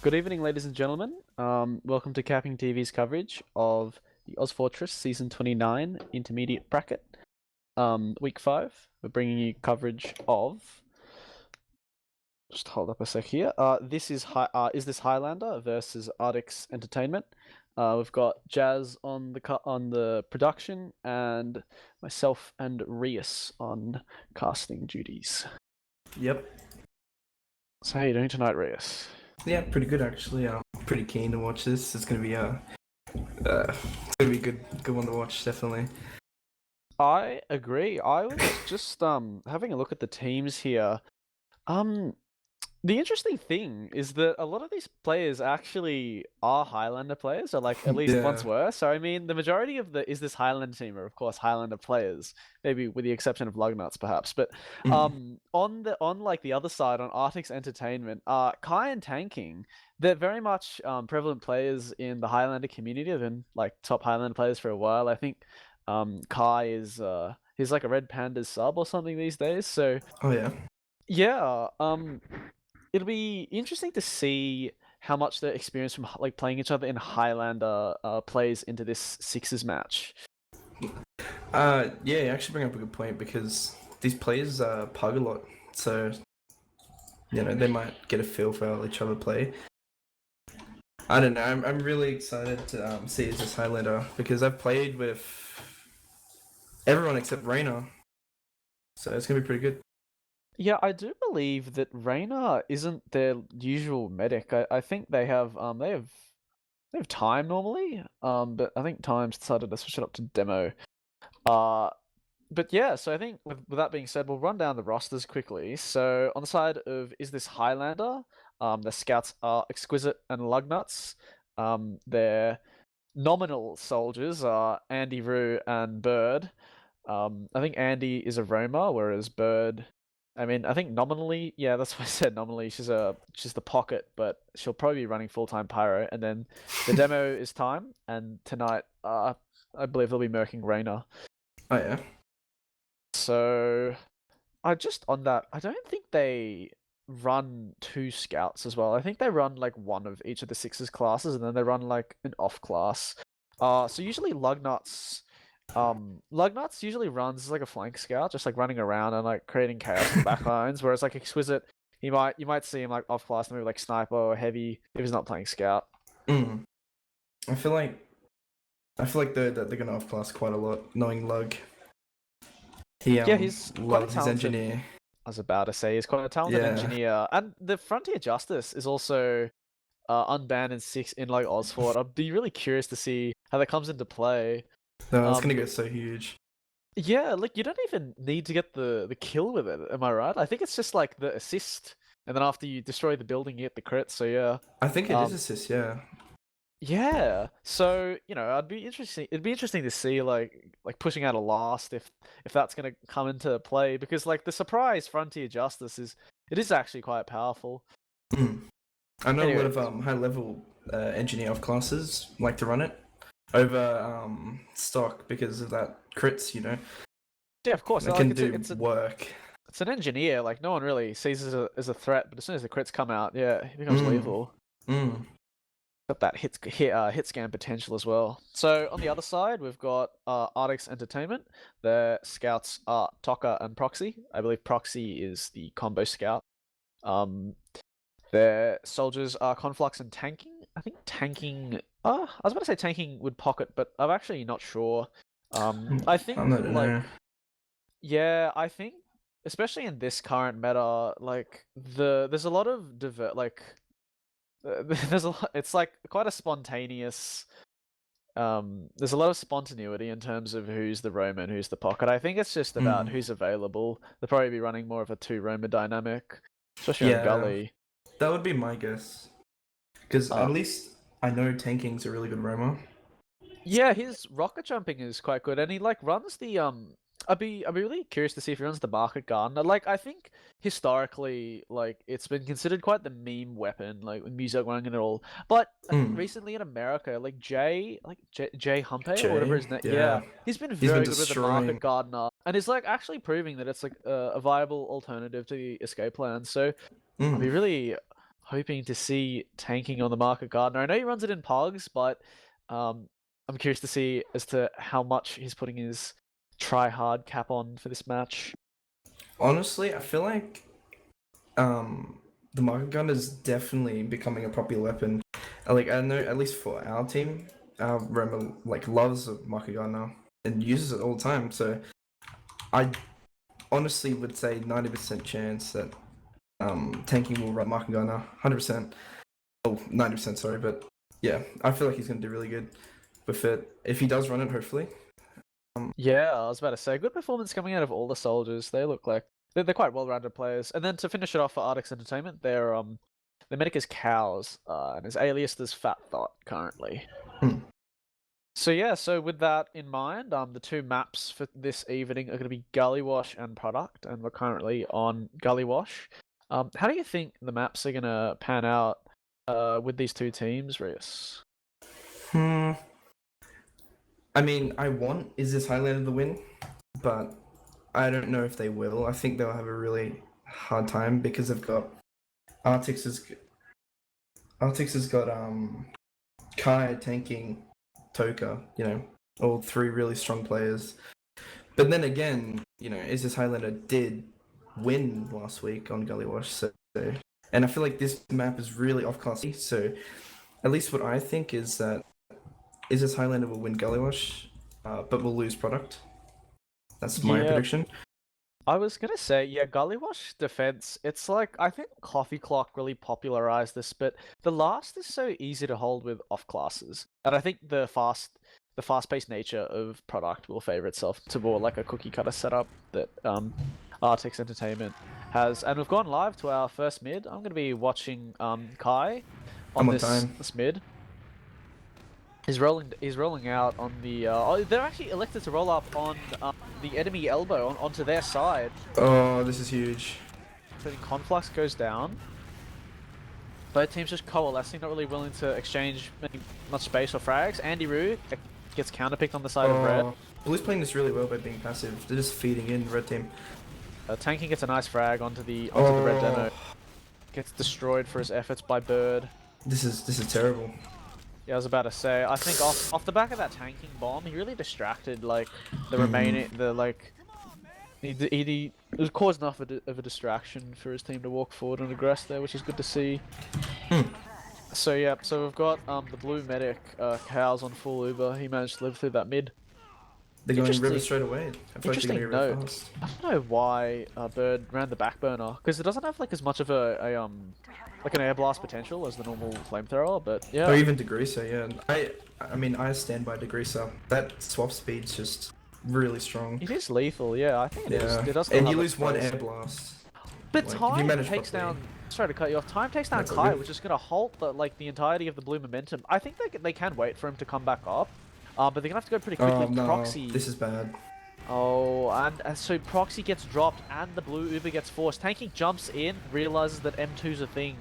Good evening, ladies and gentlemen. Welcome to CappingTV's coverage of the ozfortress Season 29 Intermediate Bracket, Week 5. We're bringing you coverage of... Just hold up a sec here. This is this Highlander versus Artix Entertainment. We've got Jazz on the production and myself and Rias on casting duties. Yep. So how are you doing tonight, Rias? Yeah, pretty good actually. I'm pretty keen to watch this. It's gonna be good one to watch, definitely. I agree. I was just having a look at the teams here. The interesting thing is that a lot of these players actually are Highlander players, or like at least Yeah. once were. So I mean, the majority of the this Highlander team are of course Highlander players, maybe with the exception of Lugnuts perhaps. But on like the other side, on Artix Entertainment, Kai and Tanking, they're very much prevalent players in the Highlander community. They've been like top Highlander players for a while. I think Kai is he's like a Red Pandas sub or something these days. So Oh yeah. yeah, it'll be interesting to see how much the experience from like playing each other in Highlander plays into this Sixers match. Yeah, you actually bring up a good point because these players pug a lot, so you know they might get a feel for how each other play. I don't know. I'm really excited to see this Highlander because I've played with everyone except Reina, so it's gonna be pretty good. Yeah, I do believe that Reyna isn't their usual medic. I think they have time normally. But I think Time's decided to switch it up to demo. But yeah, so I think with that being said, we'll run down the rosters quickly. So on the side of Is This Highlander, the scouts are Exquisite and Lugnuts. Their nominal soldiers are Andy, Rue, and Bird. I think Andy is a roamer, whereas Bird, I mean, I think nominally, yeah, that's what I said. Nominally, she's the pocket, but she'll probably be running full-time pyro. And then the demo is Time, and tonight, I believe they'll be murking Reyna. Oh yeah. So, I don't think they run two scouts as well. I think they run like one of each of the Sixers classes, and then they run like an off class. So usually Lugnuts usually runs as like a flank scout, just like running around and like creating chaos in the backlines, whereas like Exquisite, you might see him like off class, maybe like sniper or heavy if he's not playing scout. I feel like they're gonna off class quite a lot, knowing Lug. Yeah, he's quite a his talented engineer. I was about to say he's quite a talented engineer, and the Frontier Justice is also unbanned in like Ozfort. I'd be really curious to see how that comes into play. No, it's gonna go so huge. Yeah, like you don't even need to get the kill with it, am I right? I think it's just like the assist, and then after you destroy the building, you get the crit. So yeah, I think it is assist, yeah. yeah. So it'd be interesting to see like pushing out a last if that's gonna come into play, because like the surprise Frontier Justice is actually quite powerful. I know Anyway. a lot of high level engineer off classes like to run it over stock because of that crits, Yeah, of course. It Like, can do work. It's an engineer. Like no one really sees it as a threat, but as soon as the crits come out, yeah, he becomes lethal. Got that hit scan potential as well. So on the other side, we've got Artix Entertainment. Their scouts are Tokka and Proxy. I believe Proxy is the combo scout. Their soldiers are Conflux and Tanking. I think Tanking. I was about to say Tanking would pocket, but I'm actually not sure. I think yeah, I think especially in this current meta, like there's a lot of there's a lot, it's like quite a spontaneous. There's a lot of spontaneity in terms of who's the roamer and who's the pocket. I think it's just about who's available. They'll probably be running more of a two roamer dynamic, especially on Gully. That would be my guess, because at least I know Tanking's a really good roamer. Yeah, his rocket jumping is quite good, and he like runs the I'd be really curious to see if he runs the Market Gardener. Like I think historically, like it's been considered quite the meme weapon, like with music running and all. But I think recently in America, like Jay Humpe or whatever his name, yeah, he's been very good with the Market Gardener, and is like actually proving that it's like a viable alternative to the escape plan. So I'd be really hoping to see tanking on the Market Gardener. I know he runs it in Pugs, but I'm curious to see as to how much he's putting his try-hard cap on for this match. Honestly, I feel like the market gun is definitely becoming a popular weapon. Like I know, at least for our team, our Roma like loves a market gun now and uses it all the time. So I honestly would say 90% chance that tanking will run market gun now, 100%. Oh, 90%, sorry, but yeah, I feel like he's gonna do really good with it if he does run it. Hopefully. Yeah, I was about to say, good performance coming out of all the soldiers. They look like they're quite well-rounded players. And then to finish it off for Artix Entertainment, their medic is Cows, and his alias is Fat Thought currently. So yeah, so with that in mind, the two maps for this evening are going to be Gully Wash and Product, and we're currently on Gully Wash. How do you think the maps are going to pan out with these two teams, Rias? I mean, I want Is This Highlander to win, but I don't know if they will. I think they'll have a really hard time because they've got Artix has got Kai tanking Toka, you know, all three really strong players. But then again, you know, Is This Highlander did win last week on Gully Wash, so and I feel like this map is really off class. So at least what I think is that Is This Highlander will win Gully Wash, but will lose Product. That's my prediction. I was gonna say, yeah, Gully Wash defense. It's like I think Coffee Clock really popularized this, but the last is so easy to hold with off classes, and I think the fast-paced nature of Product will favor itself to more like a cookie cutter setup that Artix Entertainment has. And we've gone live to our first mid. I'm gonna be watching Kai on this mid. He's rolling out on the. They're actually elected to roll up on the enemy elbow onto their side. Oh, this is huge. So the Conflux goes down. Both teams just coalescing, not really willing to exchange much space or frags. Andy Roo gets counterpicked on the side of red. Blue's playing this really well by being passive. They're just feeding in red team. Tanking gets a nice frag onto the red demo. Gets destroyed for his efforts by Bird. This is terrible. Yeah, I was about to say, I think off the back of that tanking bomb, he really distracted, like, the remaining, it was caused enough of a distraction for his team to walk forward and aggress there, which is good to see. So yeah, so we've got the blue medic, Cows on full Uber. He managed to live through that mid. They're going river straight away. Interesting note. I don't know why Bird ran the back burner, because it doesn't have like as much of like an air blast potential as the normal flamethrower, but yeah. Or even degreaser, yeah. I mean, I stand by degreaser. That swap speed's just really strong. It is lethal, yeah. I think it is. It does. And you lose one air blast. But like, Time takes down. Sorry to cut you off. Time takes down Kai, which is gonna halt the entirety of the blue momentum. I think they can wait for him to come back up, but they're gonna have to go pretty quickly. Oh no, Proxy. this is bad. Oh, and so Proxy gets dropped, and the blue Uber gets forced. Tanking jumps in, realizes that M2's a thing.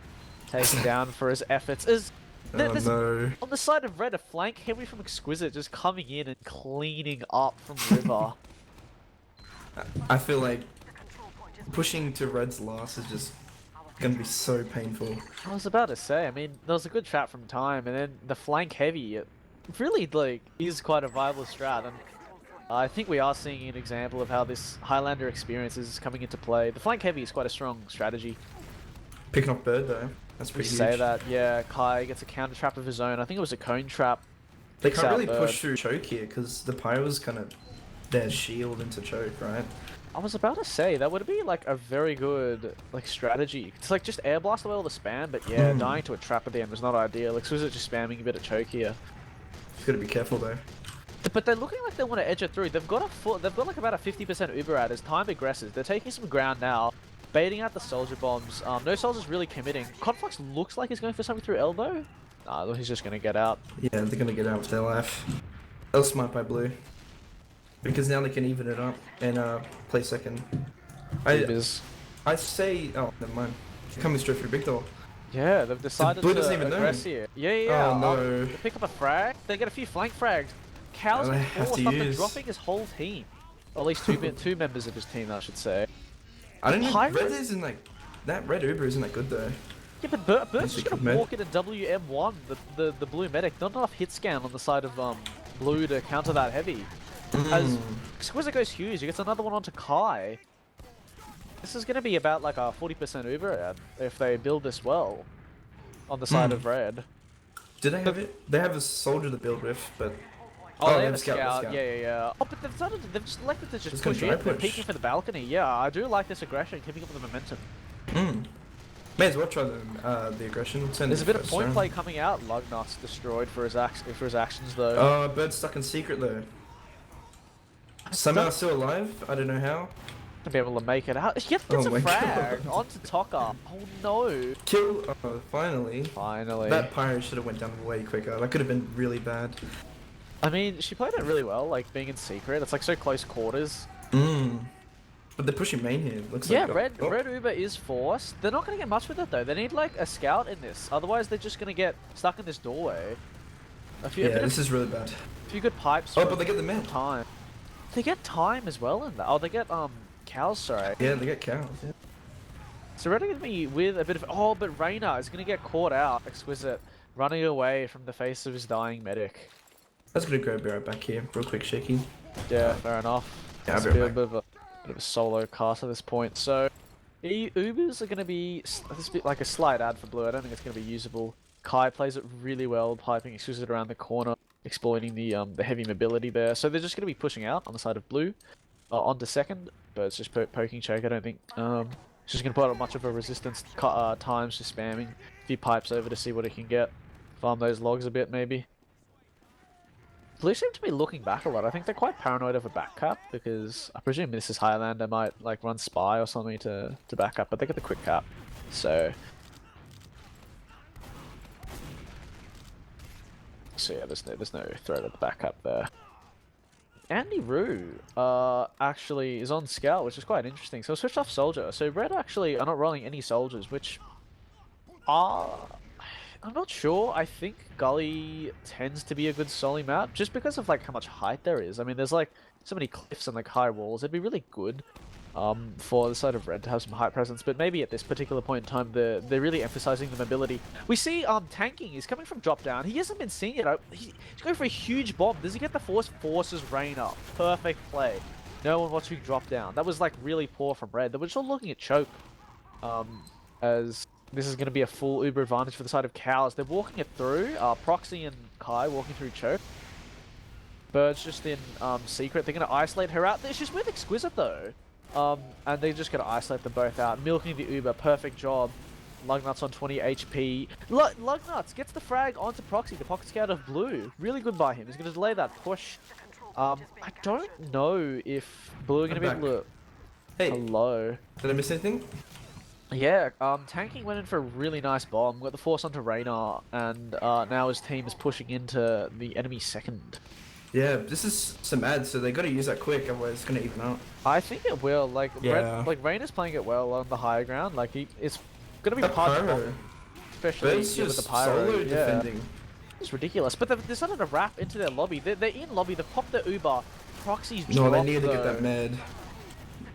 Taken down for his efforts. No. On the side of red, a flank heavy from Exquisite just coming in and cleaning up from River. I feel like pushing to red's last is just gonna be so painful. I was about to say, I mean, there was a good trap from Time, and then the flank heavy, it really like is quite a viable strat, and I think we are seeing an example of how this Highlander experience is coming into play. The flank heavy is quite a strong strategy. Picking off Bird though. That's pretty huge. Say that, yeah. Kai gets a counter trap of his own. I think it was a cone trap. They can't really push through choke here because the Pyro's kind of their shield into choke, right? I was about to say that would be like a very good like strategy. It's like just air blast away all the spam, but yeah, dying to a trap at the end was not ideal. Like, so is it just spamming a bit of choke here? You've got to be careful though. But they're looking like they want to edge it through. They've got like about a 50% Uber ad as Time agresses. They're taking some ground now. Baiting out the soldier bombs. No soldiers really committing. Conflux looks like he's going for something through elbow. Nah, he's just going to get out. Yeah, they're going to get out with their life. That was smart by blue. Because now they can even it up and play second. I say... Oh, never mind. Coming straight through big door. Yeah, they've decided blue to doesn't even aggress know. here. Yeah. Oh, no. They pick up a frag. They get a few flank frags. Cows forced after dropping his whole team. Or at least two members of his team, I should say. I don't know. Red isn't like that. Red Uber isn't that good though. Yeah, but Bird's just gonna walk into WM1, the blue medic. Not enough hit scan on the side of blue to counter that heavy. As Exquisite goes huge, he gets another one onto Kai. This is gonna be about like a 40% Uber ad if they build this well on the side of red. Do they have it? They have a soldier to build with, but oh they have a scout. Yeah. Oh, but they've just elected to just push in. They're peeking for the balcony. Yeah, I do like this aggression, keeping up with the momentum. May as well try the aggression. There's a bit of point play coming out. Lugnut's destroyed for his actions though. Oh, Bird's stuck in secret though. Somehow still alive. I don't know how. To be able to make it out. He gets a frag onto Tokka. Oh no. Kill. Oh, finally. Finally. That pyro should have went down way quicker. That could have been really bad. I mean, she played it really well, like being in secret. It's like so close quarters. But they're pushing main here. Looks yeah, like red Uber is forced. They're not going to get much with it though. They need like a scout in this. Otherwise, they're just going to get stuck in this doorway. This is really bad. A few good pipes. Oh, but they get the med. Time. They get time as well in that. Oh, they get cows. Sorry. Yeah, they get cows. Yeah. So red are going to be with a bit of. Oh, but Reyna is going to get caught out. Exquisite running away from the face of his dying medic. That's gonna go be right back here, real quick, Shakey. Yeah, fair enough. Yeah, it's a bit of a solo cast at this point. So, Ubers are going to be this bit like a slight ad for blue. I don't think it's going to be usable. Kai plays it really well, piping Exquisite around the corner, exploiting the heavy mobility there. So they're just going to be pushing out on the side of blue, onto second. But it's just poking choke. I don't think it's just going to put up much of a resistance. Times just spamming a few pipes over to see what it can get. Farm those logs a bit maybe. Blue seem to be looking back a lot. I think they're quite paranoid of a back cap because I presume this is Highlander might like run spy or something to back up, but they get the quick cap. So yeah, there's no threat at the back up there. Andy Roo actually is on scout, which is quite interesting. So switched off soldier. So red actually are not rolling any soldiers, which I'm not sure. I think Gully tends to be a good solo map just because of like how much height there is. I mean, there's like so many cliffs and like high walls. It'd be really good for the side of red to have some height presence, but maybe at this particular point in time, they're really emphasizing the mobility. We see tanking. He's coming from drop down. He hasn't been seen yet. He's going for a huge bomb. Does he get the force? Forces rain up. Perfect play. No one watching drop down. That was like really poor from red. They were just all looking at choke as this is going to be a full Uber advantage for the side of cows. They're walking it through. Proxy and Kai walking through choke. Bird's just in secret. They're going to isolate her out. She's with Exquisite though. And they're just going to isolate them both out. Milking the Uber. Perfect job. Lugnut's on 20 HP. Lugnuts gets the frag onto Proxy. The pocket scout of blue. Really good by him. He's going to delay that push. I don't know if blue are going to be able to... Hey. Hello. Did I miss anything? Yeah, tanking went in for a really nice bomb, got the force onto Reyna, and now his team is pushing into the enemy second. Yeah, this is some ads, so they got to use that quick, otherwise it's going to even out. I think it will, like, Reyna's playing it well on the higher ground, like, it's going to be part of the especially with the pyro. Solo defending. It's ridiculous, but they've decided to wrap into their lobby. They're in lobby, they've popped their Uber, Proxy's No, they need to get that med.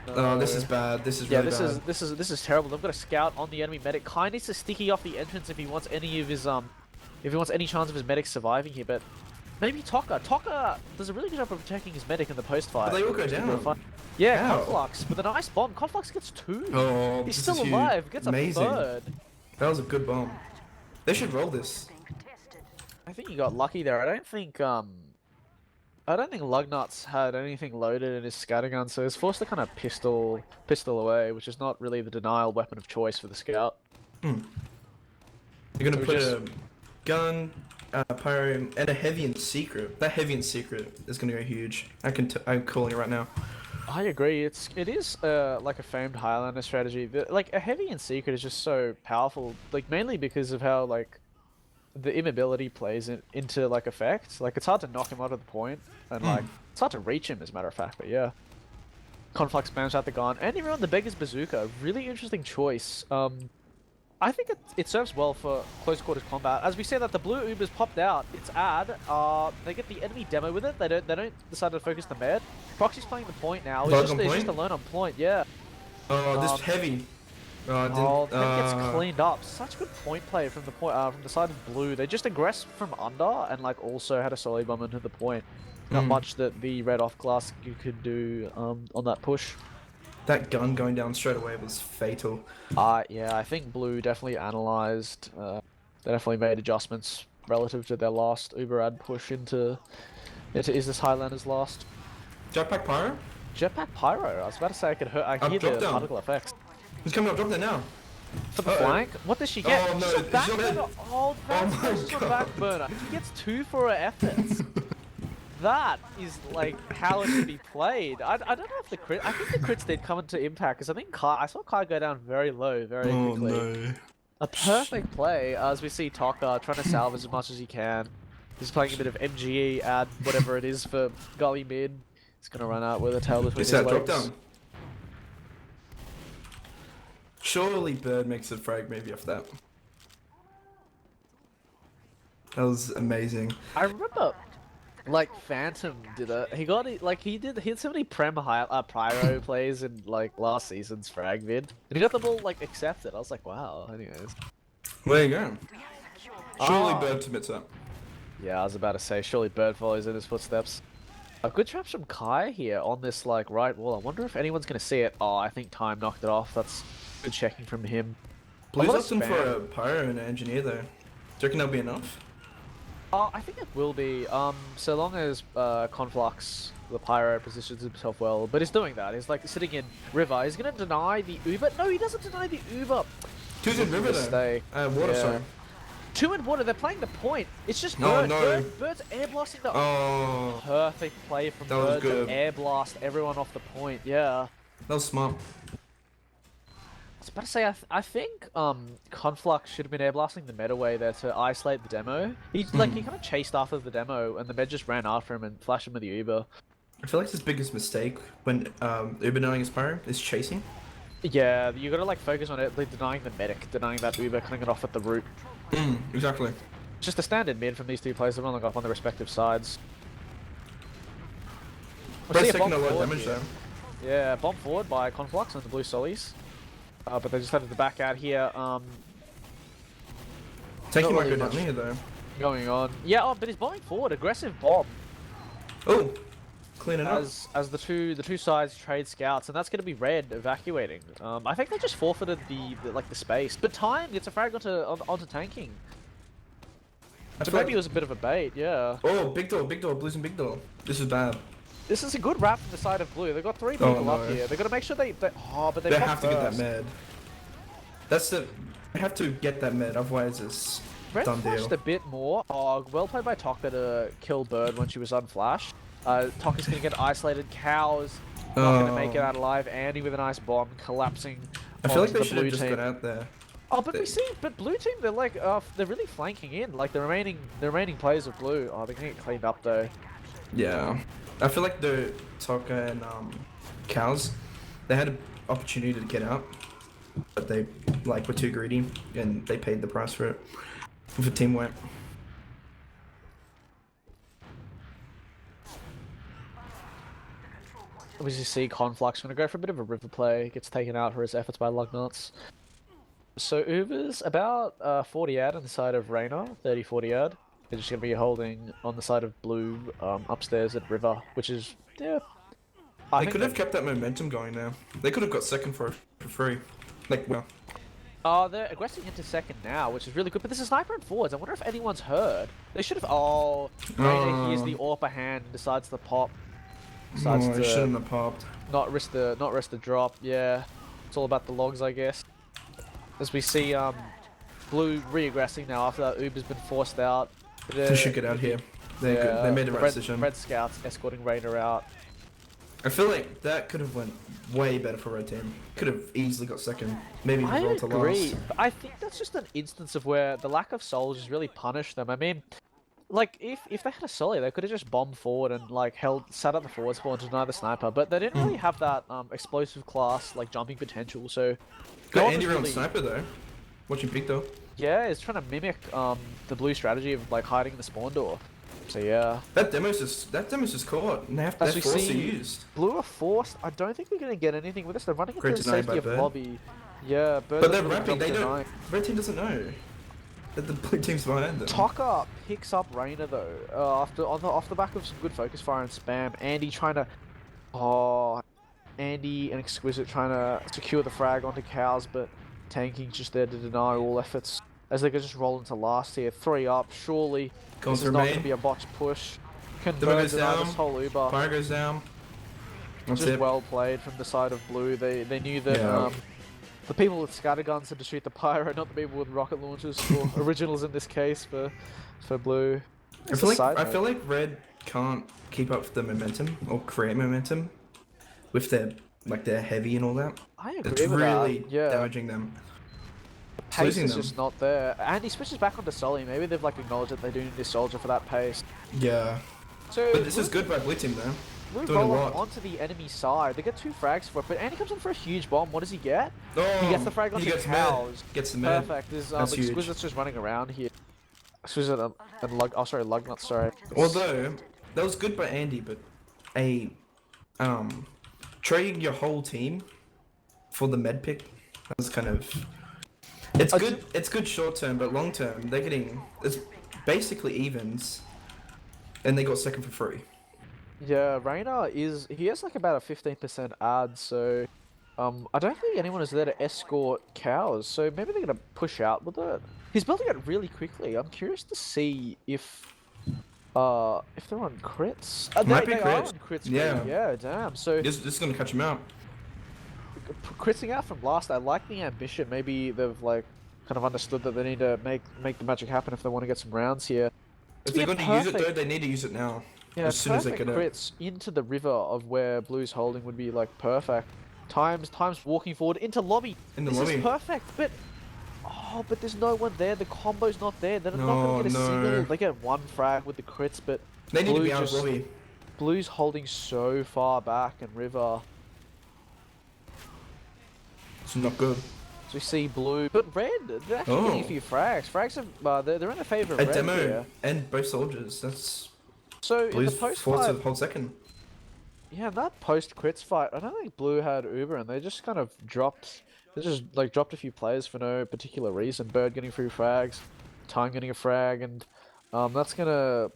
Oh, this is bad. This is really bad. This is terrible. They've got a scout on the enemy medic. Kai needs to sticky off the entrance if he wants any of his if he wants any chance of his medic surviving here. But maybe Tokka. Tokka does a really good job of protecting his medic in the post fight. But they all go down. Yeah, Conflux with a nice bomb. Conflux gets 2. Oh, he's still alive. Gets amazing. A third. That was a good bomb. They should roll this. I think he got lucky there. I don't think Lugnut's had anything loaded in his scattergun, so he's forced to kind of pistol away, which is not really the denial weapon of choice for the scout. You're gonna put a gun, pyro, and a heavy and secret. That heavy and secret is gonna go huge. I'm calling it right now. I agree. It is like a famed Highlander strategy. Like a heavy and secret is just so powerful. Like mainly because of how like the immobility plays into like effect. Like it's hard to knock him out of the point, and like it's hard to reach him as a matter of fact. But yeah, Conflux spams out the gun, and even on the Beggar's Bazooka. Really interesting choice. I think it serves well for close quarters combat. As we say that the blue Uber's popped out, it's ad. They get the enemy demo with it. They don't decide to focus the med. Proxy's playing the point now. He's just alone on point. Yeah. Oh, this heavy. Oh, that gets cleaned up. Such good point play from the side of blue. They just aggressed from under and like also had a solid bomb into the point. Not much that the red off glass you could do on that push. That gun going down straight away was fatal. Yeah, I think blue definitely analyzed. They definitely made adjustments relative to their last Uber ad push into is this Highlander's last? Jetpack Pyro? Jetpack Pyro. I was about to say I could hear the particle effects. He's coming up, drop there now. For the flank? What does she get? Oh no, she's a backburner. Oh, that's my a backburner. He gets 2 for her efforts. That is like how it should be played. I don't know if the crit. I think the crits did come into impact because I think I saw Kai go down very low, very quickly. No. A perfect play as we see Taka trying to salvage as much as he can. He's playing a bit of MGE ad whatever it is for gully mid. He's gonna run out with a tail between his legs. Drop down. Surely Bird makes a frag maybe off that. That was amazing. I remember, like Phantom did it. He got it. Like he had so many Pyro plays in like last season's frag vid, and he got them all like accepted. I was like, wow. Anyways, there you go. Surely Bird submits that. Yeah, I was about to say, surely Bird follows in his footsteps. A good traps from Kai here on this like right wall. I wonder if anyone's gonna see it. Oh, I think Time knocked it off. That's good checking from him. Blue's opting for a Pyro and an Engineer though. Do you reckon that'll be enough? I think it will be. So long as Conflux, the Pyro, positions himself well. But he's doing that. He's like sitting in River. He's gonna deny the Uber. No, he doesn't deny the Uber. 2's in River though. Water, sorry. 2 in water. They're playing the point. It's just no, Bird. no. Bird's air blasting the. Oh. Perfect play from Bird to air blast everyone off the point. Yeah. That was smart. I was about to say, I think Conflux should have been air blasting the med away there to isolate the demo. He kind of chased after the demo, and the med just ran after him and flashed him with the Uber. I feel like his biggest mistake when Uber knowing his Pyro is chasing. Yeah, you gotta like focus on it, like, denying the medic, denying that Uber, cutting it off at the root. Exactly. Just a standard mid from these two players. They've only got up on their respective sides. Bird's taking a lot of damage though. Yeah, bomb forward by Conflux and the blue Solis. But they just had the back out here. Taking my good down here though. Going on. Yeah, but he's bombing forward. Aggressive bomb. Oh, clean it up. As the two sides trade scouts, and that's going to be red evacuating. I think they just forfeited the space. But Time gets a frag onto tanking. So maybe it was a bit of a bait. Yeah. Oh, big door, blues and big door. This is bad. This is a good wrap from the side of blue. They've got 3 people up here. They've got to make sure they but they have to get that med. They have to get that med, otherwise it's done deal. Flashed a bit more. Oh, well played by Taka to kill Bird when she was unflashed. Taka's going to get isolated. Cows not going to make it out alive. Andy with a nice bomb collapsing. I feel like they should have just got out there. Oh, but but blue team, they're like, they're really flanking in. Like the remaining players of blue. Oh, they're going to get cleaned up though. Yeah. I feel like the Taka and Cows, they had an opportunity to get out, but they were too greedy and they paid the price for it with a team wipe. We just see Conflux going to go for a bit of a river play. Gets taken out for his efforts by Lugnuts. So Uber's about 40 ad on the side of Reyna, 30-40 ad. They're just going to be holding on the side of blue upstairs at River, which is, yeah. They could have kept that momentum going now. They could have got second for free. Well. Oh, they're aggressing into second now, which is really good. But there's a sniper in forwards. I wonder if anyone's heard. They should have. Oh, Reyna hears the upper hand and decides to pop. Decides to shouldn't have popped. Not risk the drop. Yeah, it's all about the logs, I guess. As we see, blue re-aggressing now after that Uber's been forced out. They should get out here. They made the right decision. Red scouts escorting Raider out. I feel like that could have went way better for red team. Could have easily got second. Maybe roll to last. But I think that's just an instance of where the lack of soldiers really punished them. I mean, like if they had a solly, they could have just bombed forward and sat at the forward spawn to deny the sniper. But they didn't really have that explosive class jumping potential. So got Andy around sniper though. Watching big though. Yeah, it's trying to mimic the blue strategy of hiding in the spawn door. So yeah. That demo's just caught. And they're forced to use. Blue are forced. I don't think we're gonna get anything with this. They're running into the safety of lobby. Yeah, Bird But they're does a really ramping. good They job don't. denying. Red team doesn't know that the blue team's behind them. Tucker picks up Reyna though. Off the back of some good focus fire and spam. Andy trying to. Oh, Andy and Exquisite trying to secure the frag onto Cows, but Tanking's just there to deny all efforts as they could just roll into last here. 3 up, surely Going this is through not main. going to be a botched push. Can Dimmer Bird goes deny down. this whole Uber? Fire goes down. That's Just it. well played from the side of Blue. They knew that Yeah. the people with scatterguns had to shoot the pyro, not the people with rocket launchers, or originals in this case for Blue. I feel like Red can't keep up with the momentum or create momentum with their heavy and all that. I agree It's with really that. Yeah. damaging them. Pace losing is them. just not there. And he switches back onto Sully. Maybe they've like acknowledged that they do need this soldier for that pace. Yeah. So But this is good by Blue team though. Blue Doing a roll lot. onto the enemy side. They get 2 frags for it, but Andy comes in for a huge bomb. What does he get? Oh, He gets the frag onto Cows. Gets the med. Perfect. There's That's huge. Exquisite's just running around here. Exquisite and Lugnut, sorry. Although that was good by Andy, but trading your whole team for the med pick, that was kind of. It's good. It's good short term, but long term, it's basically evens, and they got second for free. Yeah, Reyna he has like about a 15% ad, so I don't think anyone is there to escort Cows, so maybe they're gonna push out with it. He's building it really quickly. I'm curious to see if they're on crits. Might be they are crits. on crits. Yeah. Yeah, damn. So This is gonna catch him out. critting out from last, I like the ambition. Maybe they've like kind of understood that they need to make the magic happen if they want to get some rounds here. If they're going to use it though, they need to use it now. Yeah, as soon as they perfect get it. crits into the river of where Blue's holding would be like perfect. Times walking forward into lobby. In the this lobby. is perfect, but but there's no one there. The combo's not there. They're not gonna get a single. They get 1 frag with the crits, but They need to Blue be out of lobby. Blue's holding so far back, and River. It's not good. So we see Blue, but Red. They're actually getting a few frags. Frags have they're in the favor of A Red demo here. and both soldiers. That's So in the Blue's post forced fight, to hold second. yeah, that post crits fight, I don't think Blue had Uber, and they just kind of dropped. They just like dropped a few players for no particular reason. Bird getting 3 frags, Time getting a frag, and that's gonna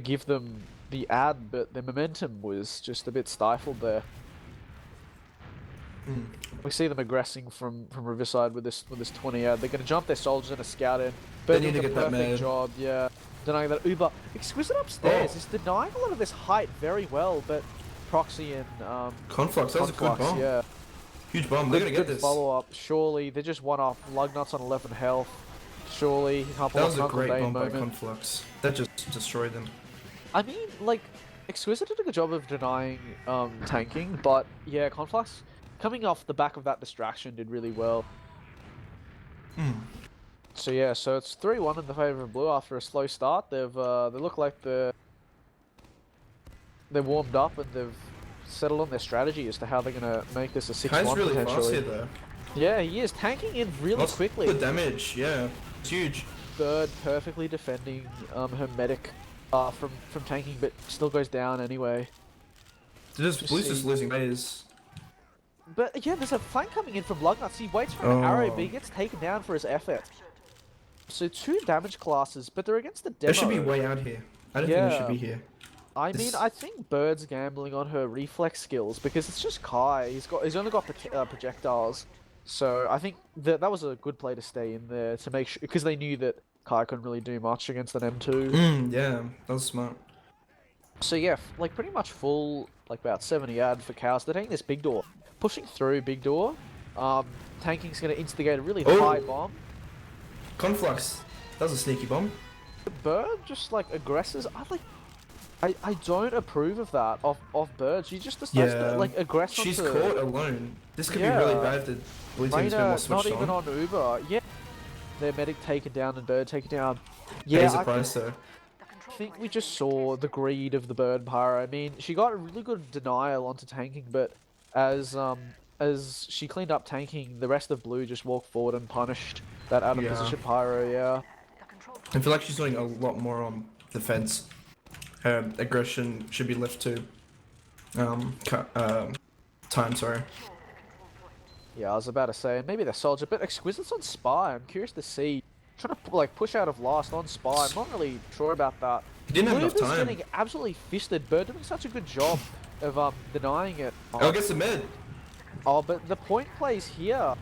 give them the ad, but their momentum was just a bit stifled there. We see them aggressing from Riverside with this 20 ad. They're gonna jump their soldiers and a scout in. They Bird need doing to the get that perfect med. job, yeah. Denying that Uber. Exquisite upstairs Oh. is denying a lot of this height very well, but Proxy and Conflux, that was a good Conflux, bomb. yeah. Huge bomb. They're gonna get Good this. follow up. Surely they're just one off. Lugnut's on 11 health. Surely he can't pull That off was an a Uncle great Dane bomb by moment. Conflux. That just destroyed them. I mean, like, Exquisite did a good job of denying tanking, but yeah, Conflux coming off the back of that distraction did really well. So yeah, so it's 3-1 in the favor of Blue after a slow start. They look like they're warmed up and they've settled on their strategy as to how they're gonna make this a 6-1 Kai's really fast potentially. here though. Yeah, he is tanking in really Lots quickly. of damage, yeah. It's huge. Bird perfectly defending her medic from tanking, but still goes down anyway. Blue's just see. losing players. But yeah, there's a flank coming in from Lugnuts. He waits for an arrow, but he Oh. gets taken down for his effort. So 2 damage classes, but they're against the demo. They should be way out here. I don't think they should be here. I mean, This- I think Bird's gambling on her reflex skills because it's just Kai. He's only got projectiles, so I think that was a good play to stay in there to make sure because they knew that Kai couldn't really do much against an M2. Yeah, that was smart. So yeah, like pretty much full, like about 70 ad for Cows. They're taking this big door, pushing through big door. Tanking's going to instigate a really high bomb. Conflux. That was a sneaky bomb. Bird just like aggresses. I don't approve of that of Bird. She just decides to like aggress She's onto caught alone. This could be really bad if the blue team's been more Reyna, switched not even on. on Uber. Yeah, their medic taken down and Bird taken down. Yeah, Yeah, Pays the I price though. think we just saw the greed of the Bird Pyro. I mean, she got a really good denial onto tanking, but as she cleaned up tanking, the rest of Blue just walked forward and punished that out of position Pyro. Yeah. I feel like she's doing a lot more on defense. Her aggression should be left to time, sorry. Yeah, I was about to say, maybe the soldier, but Exquisite's on Spy. I'm curious to see. Trying to like push out of last on Spy. I'm not really sure about that. He didn't have enough Bloob is time. getting absolutely fisted. Bird doing such a good job of denying it. Oh, gets the mid. Oh, but the point plays here.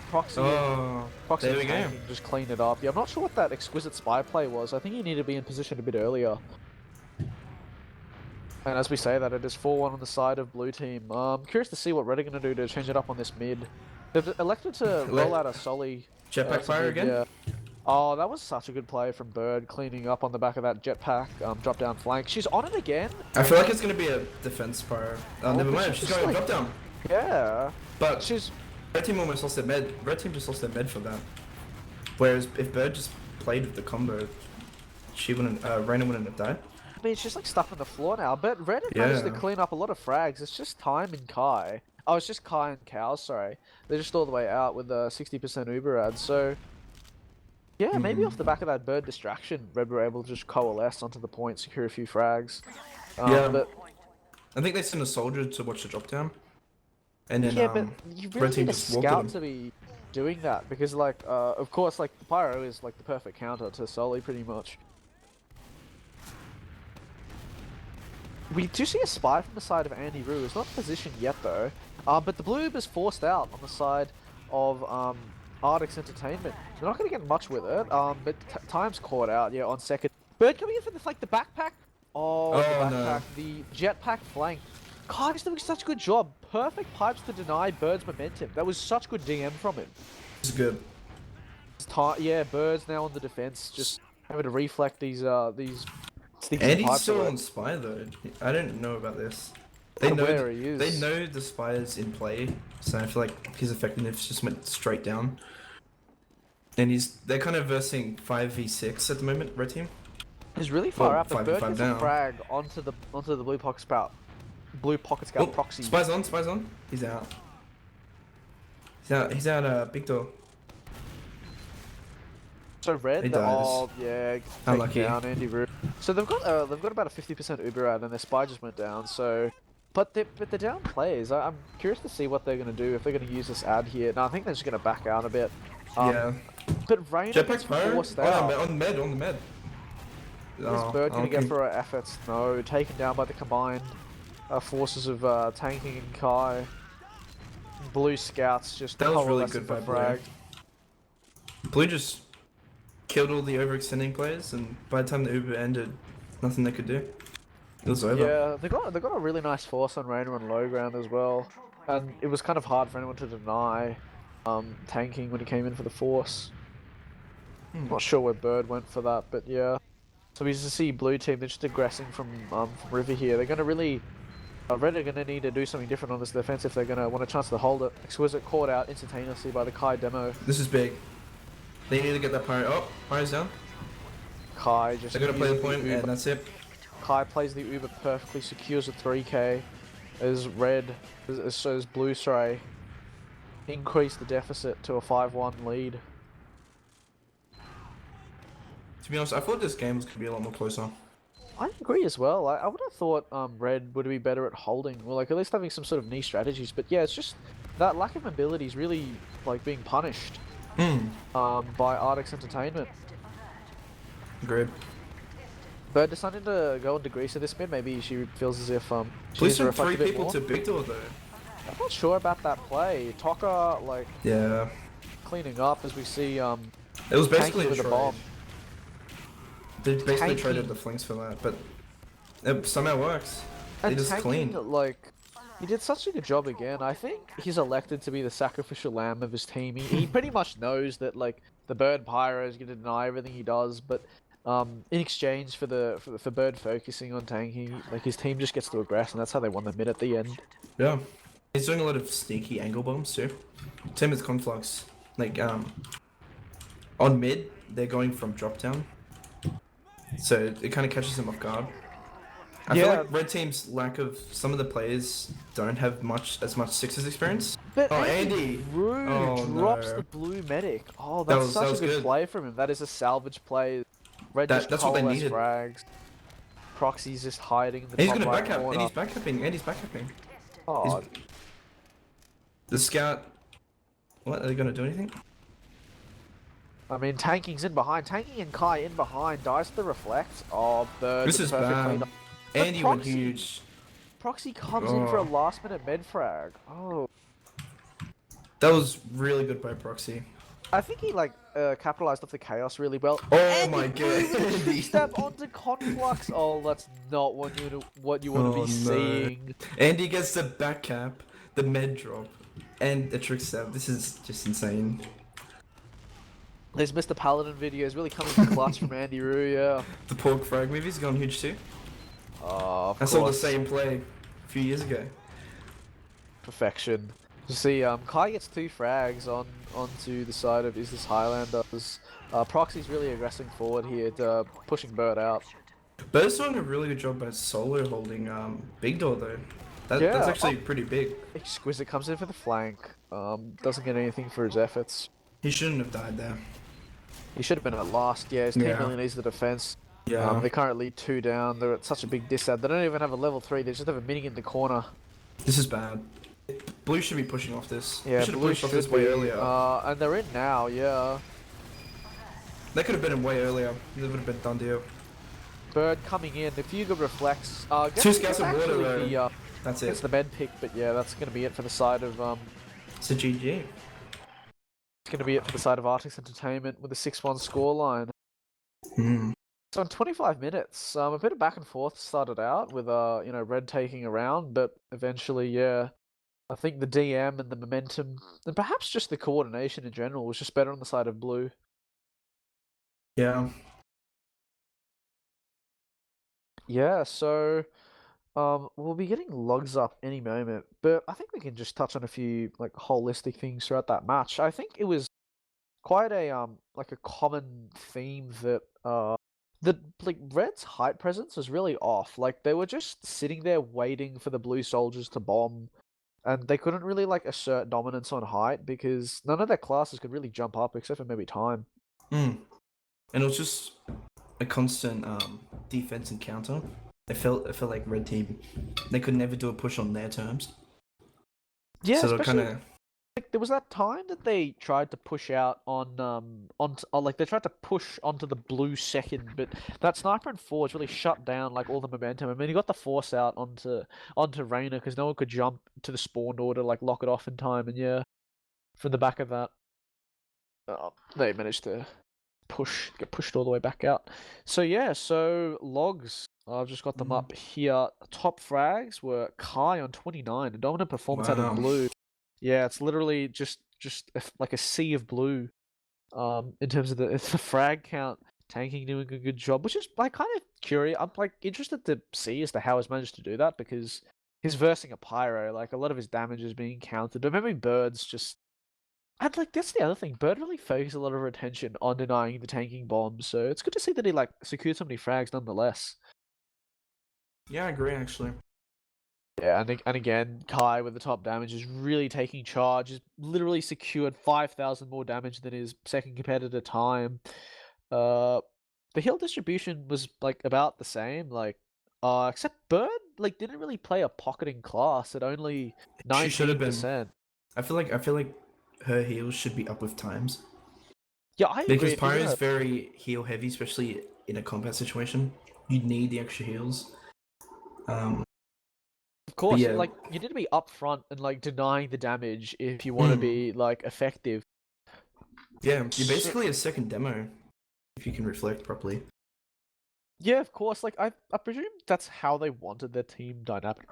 Proxy Oh, Proxy there we and go. Tanking just clean it up. Yeah, I'm not sure what that Exquisite Spy play was. I think you need to be in position a bit earlier. And as we say that, it is 4-1 on the side of blue team. Curious to see what Red are going to do to change it up on this mid. They've elected to roll out a Solly. Jetpack fire again? Yeah. Oh, that was such a good play from Bird, cleaning up on the back of that jetpack, drop down flank. She's on it again. I feel like it's going to be a defense fire. Oh, never mind, she's going like, drop down. Yeah. But she's... Red team almost lost their med. Red team just lost their med for that. Whereas if Bird just played with the combo, she wouldn't, Reyna wouldn't have died. I mean, she's like stuck on the floor now, but Red have managed to clean up a lot of frags. It's just Time and Kai. Oh, it's just Kai and Cow, sorry. They're just all the way out with a 60% Uber ad, so... Yeah, maybe off the back of that Bird distraction, Red were able to just coalesce onto the point, secure a few frags. Yeah, but... I think they sent a soldier to watch the drop down. And then, yeah, but you really need a just walked scout them. to be doing that, because like, of course, like, the Pyro is like the perfect counter to Sully, pretty much. We do see a spy from the side of Andy Rue. It's not positioned yet though. But the Bloob is forced out on the side of Artix Entertainment. They're not going to get much with it. But Time's caught out, yeah, on second. Bird coming in for the, like, the backpack. Oh, the backpack. No. The jetpack flank. God, he's doing such a good job. Perfect pipes to deny Bird's momentum. That was such good DM from him. It's good. Yeah, Bird's now on the defense, just having to reflect these Andy's still on Spy though. I don't know about this. They know where he is. They know the Spy is in play, so I feel like his effectiveness just went straight down. And they're kind of versing 5v6 at the moment, red team. He's really far up. The Bird gets down. a frag onto the blue pocket scout. Blue pocket scout proxy. Spy's on. He's out. He's out, big door. So Red, yeah, unlucky. Down Andy Rue. So they've got about a 50% Uber ad, and their spy just went down. So, but they're down players. I'm curious to see what they're gonna do if they're gonna use this ad here. No, I think they're just gonna back out a bit. Yeah. But Reyna gets forced out. On the med. Is Bird gonna get for her efforts? No, taken down by the combined forces of Tanking and Kai. Blue scouts just that was really good by frag. Blue just killed all the overextending players, and by the time the Uber ended, nothing they could do. It was over. Yeah, they got a really nice force on Reyna on low ground as well, and it was kind of hard for anyone to deny Tanking when he came in for the force. Not sure where Bird went for that, but yeah. So we just see blue team, they're just aggressing from River here. They're gonna really Red are gonna need to do something different on this defense if they're gonna want a chance to hold it. Exquisite caught out instantaneously by the Kai demo. This is big. They need to get that Pyro. Oh, Pyro's down. Kai just. They're gonna play the point, and that's it. Kai plays the Uber perfectly, secures a 3k. As Blue, sorry, increase the deficit to a 5-1 lead. To be honest, I thought this game was gonna be a lot more closer. I agree as well. I would have thought Red would be better at holding, or like at least having some sort of niche strategies. But yeah, it's just that lack of mobility is really like being punished by Artix Entertainment. Agreed. Bird decided to go into Greece at this mid. Maybe she feels as if Please send 3 people to big door though. I'm not sure about that play. Toka like cleaning up as we see it was basically with a bomb. They basically traded the flanks for that, but it somehow works. They just cleaned. Like, he did such a good job again. I think he's elected to be the sacrificial lamb of his team. He pretty much knows that like the Bird Pyro is going to deny everything he does, but in exchange for Bird focusing on tanking, like his team just gets to aggress, and that's how they won the mid at the end. Yeah, he's doing a lot of sneaky angle bombs too. Same as Conflux. Like on mid, they're going from drop down. So it kind of catches them off guard. I feel like Red Team's lack of some of the players don't have as much Sixes experience. But Andy Rude drops the blue medic. Oh, that's such a good play from him. That is a salvage play. Red just that's what they needed. Frags. Proxy's just hiding in the He's top gonna right corner. Andy's backcapping. Oh. The scout What, are they gonna do anything? I mean, tanking's in behind. Tanking and Kai in behind. Dies to the reflect. Oh, Bird This with is the perfect bad. clean. Andy went huge. Proxy comes in for a Oh, last-minute med frag. Oh. that was really good by Proxy. I think he, like, capitalized off the chaos really well. Oh and my Blue with a god. trick step onto Conflux. Oh, that's not what you want to Oh be no. seeing. Andy gets the back cap, the med drop, and the trick step. This is just insane. These Mr. Paladin videos really coming clutch from Andy Roo, yeah. The pork frag movie's gone huge too. Of I course. saw the same play a few years ago. Perfection. You see, Kai gets 2 frags onto the side of this Highlanders. Proxy's really aggressing forward here, pushing Bird out. Bird's doing a really good job by solo holding Big Door though. That's actually pretty big. Exquisite comes in for the flank. Doesn't get anything for his efforts. He shouldn't have died there. He should have been at last. Yeah, his team really needs the defense. Yeah. They're currently 2 down. They're at such a big disad. They don't even have a level 3. They just have a mini in the corner. This is bad. Blue should be pushing off this. Yeah, should have Blue pushed off should this way earlier. and they're in now. Yeah. They could have been in way earlier. It would have been done deal. Bird coming in. The Fuga reflects. 2 scouts of water though. The, That's it's it. the med pick, but yeah, that's gonna be it for the side of It's a GG. It's gonna be it for the side of Artix Entertainment with a 6-1 scoreline. Hmm. So in 25 minutes, a bit of back and forth started out with you know, Red taking around, but eventually, yeah, I think the DM and the momentum, and perhaps just the coordination in general, was just better on the side of Blue. Yeah. Yeah, so we'll be getting logs up any moment, but I think we can just touch on a few like holistic things throughout that match. I think it was quite a like a common theme that the like Red's height presence was really off. Like they were just sitting there waiting for the Blue soldiers to bomb, and they couldn't really like assert dominance on height because none of their classes could really jump up except for maybe Time. Mm. And it was just a constant defense and counter. It felt like Red Team, they could never do a push on their terms. Yeah, so especially kind of like there was that time that they tried to push out on like they tried to push onto the Blue second, but that sniper and forge really shut down like all the momentum. I mean, he got the force out onto Reyna because no one could jump to the spawn door to like lock it off in time, and yeah, from the back of that, they managed to get pushed all the way back out. So yeah, so logs. I've just got them up here. Top frags were Kai on 29, a dominant performance out of Blue. Yeah, it's literally just like a sea of Blue. In terms of the frag count, tanking doing a good job, which is like kind of curious. I'm like interested to see as to how he's managed to do that because he's versing a pyro. Like a lot of his damage is being countered, but maybe Bird's just. And like that's the other thing. Bird really focused a lot of attention on denying the tanking bombs, so it's good to see that he like secured so many frags nonetheless. Yeah, I agree actually. Yeah, and again, Kai with the top damage is really taking charge. He's literally secured 5,000 more damage than his second competitor Time. The heal distribution was like about the same, like except Bird like didn't really play a pocketing class at only 19%. She should have been. I feel like her heals should be up with Times. Yeah, I agree. Because Pyro is very heal heavy, especially in a combat situation. You need the extra heals. Of course, yeah. like you need to be upfront and like denying the damage if you want to be like effective. Yeah, you're basically a second demo if you can reflect properly. Yeah, of course. Like I presume that's how they wanted their team dynamic.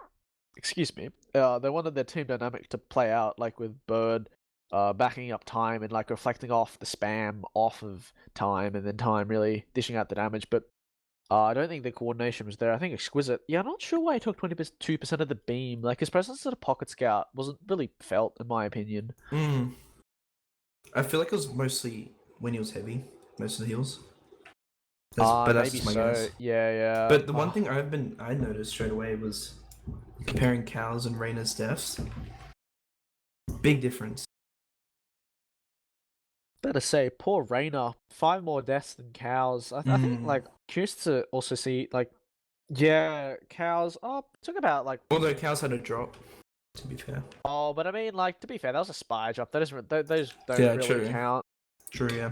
Excuse me. They wanted their team dynamic to play out, like with Bird, backing up Time and like reflecting off the spam off of Time, and then Time really dishing out the damage. But I don't think the coordination was there. I think Exquisite. Yeah, I'm not sure why he took 22% of the beam. Like his presence as a pocket scout wasn't really felt, in my opinion. I feel like it was mostly when he was heavy, most of the heals. But that's maybe just my so. guess. Yeah. But the one thing I noticed straight away was comparing Cows and Reyna's deaths. Big difference. Better say, poor Reyna, 5 more deaths than Cows. I think, like, curious to also see, like, yeah, Cows, took about, like... Although Cows had a drop. To be fair. Oh, but I mean, like, to be fair, that was a spy drop. Those don't Yeah, really true. count. True, yeah.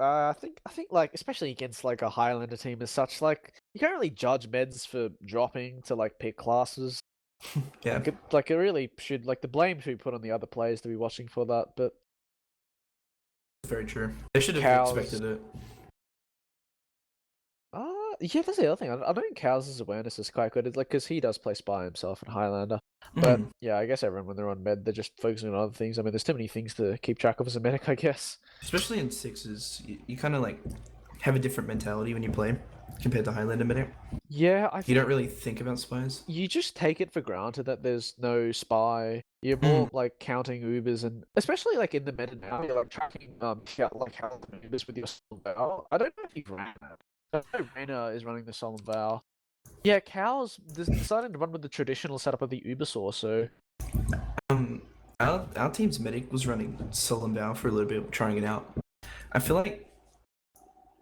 I think like especially against like a Highlander team as such, like you can't really judge meds for dropping to like pick classes. Yeah, Like it really should like the blame should be put on the other players to be watching for that. But very true. They should have Cows, expected it. yeah, that's the other thing. I don't think Cows' awareness is quite good. It's like because he does play spy himself in Highlander. But yeah, I guess everyone when they're on med, they're just focusing on other things. I mean, there's too many things to keep track of as a medic, I guess. Especially in sixes, you kind of like have a different mentality when you play compared to Highlander medic. Yeah, I You think don't really think about spies. you just take it for granted that there's no spy. You're more like counting Ubers and especially like in the meta now, you're like tracking like how the Ubers with your solemn vow. I don't know if you've ran that. I know Reyna is running the solemn vow. Yeah, Cows decided to run with the traditional setup of the Uber saw, so Our team's medic was running Solemn Bow for a little bit, trying it out. I feel like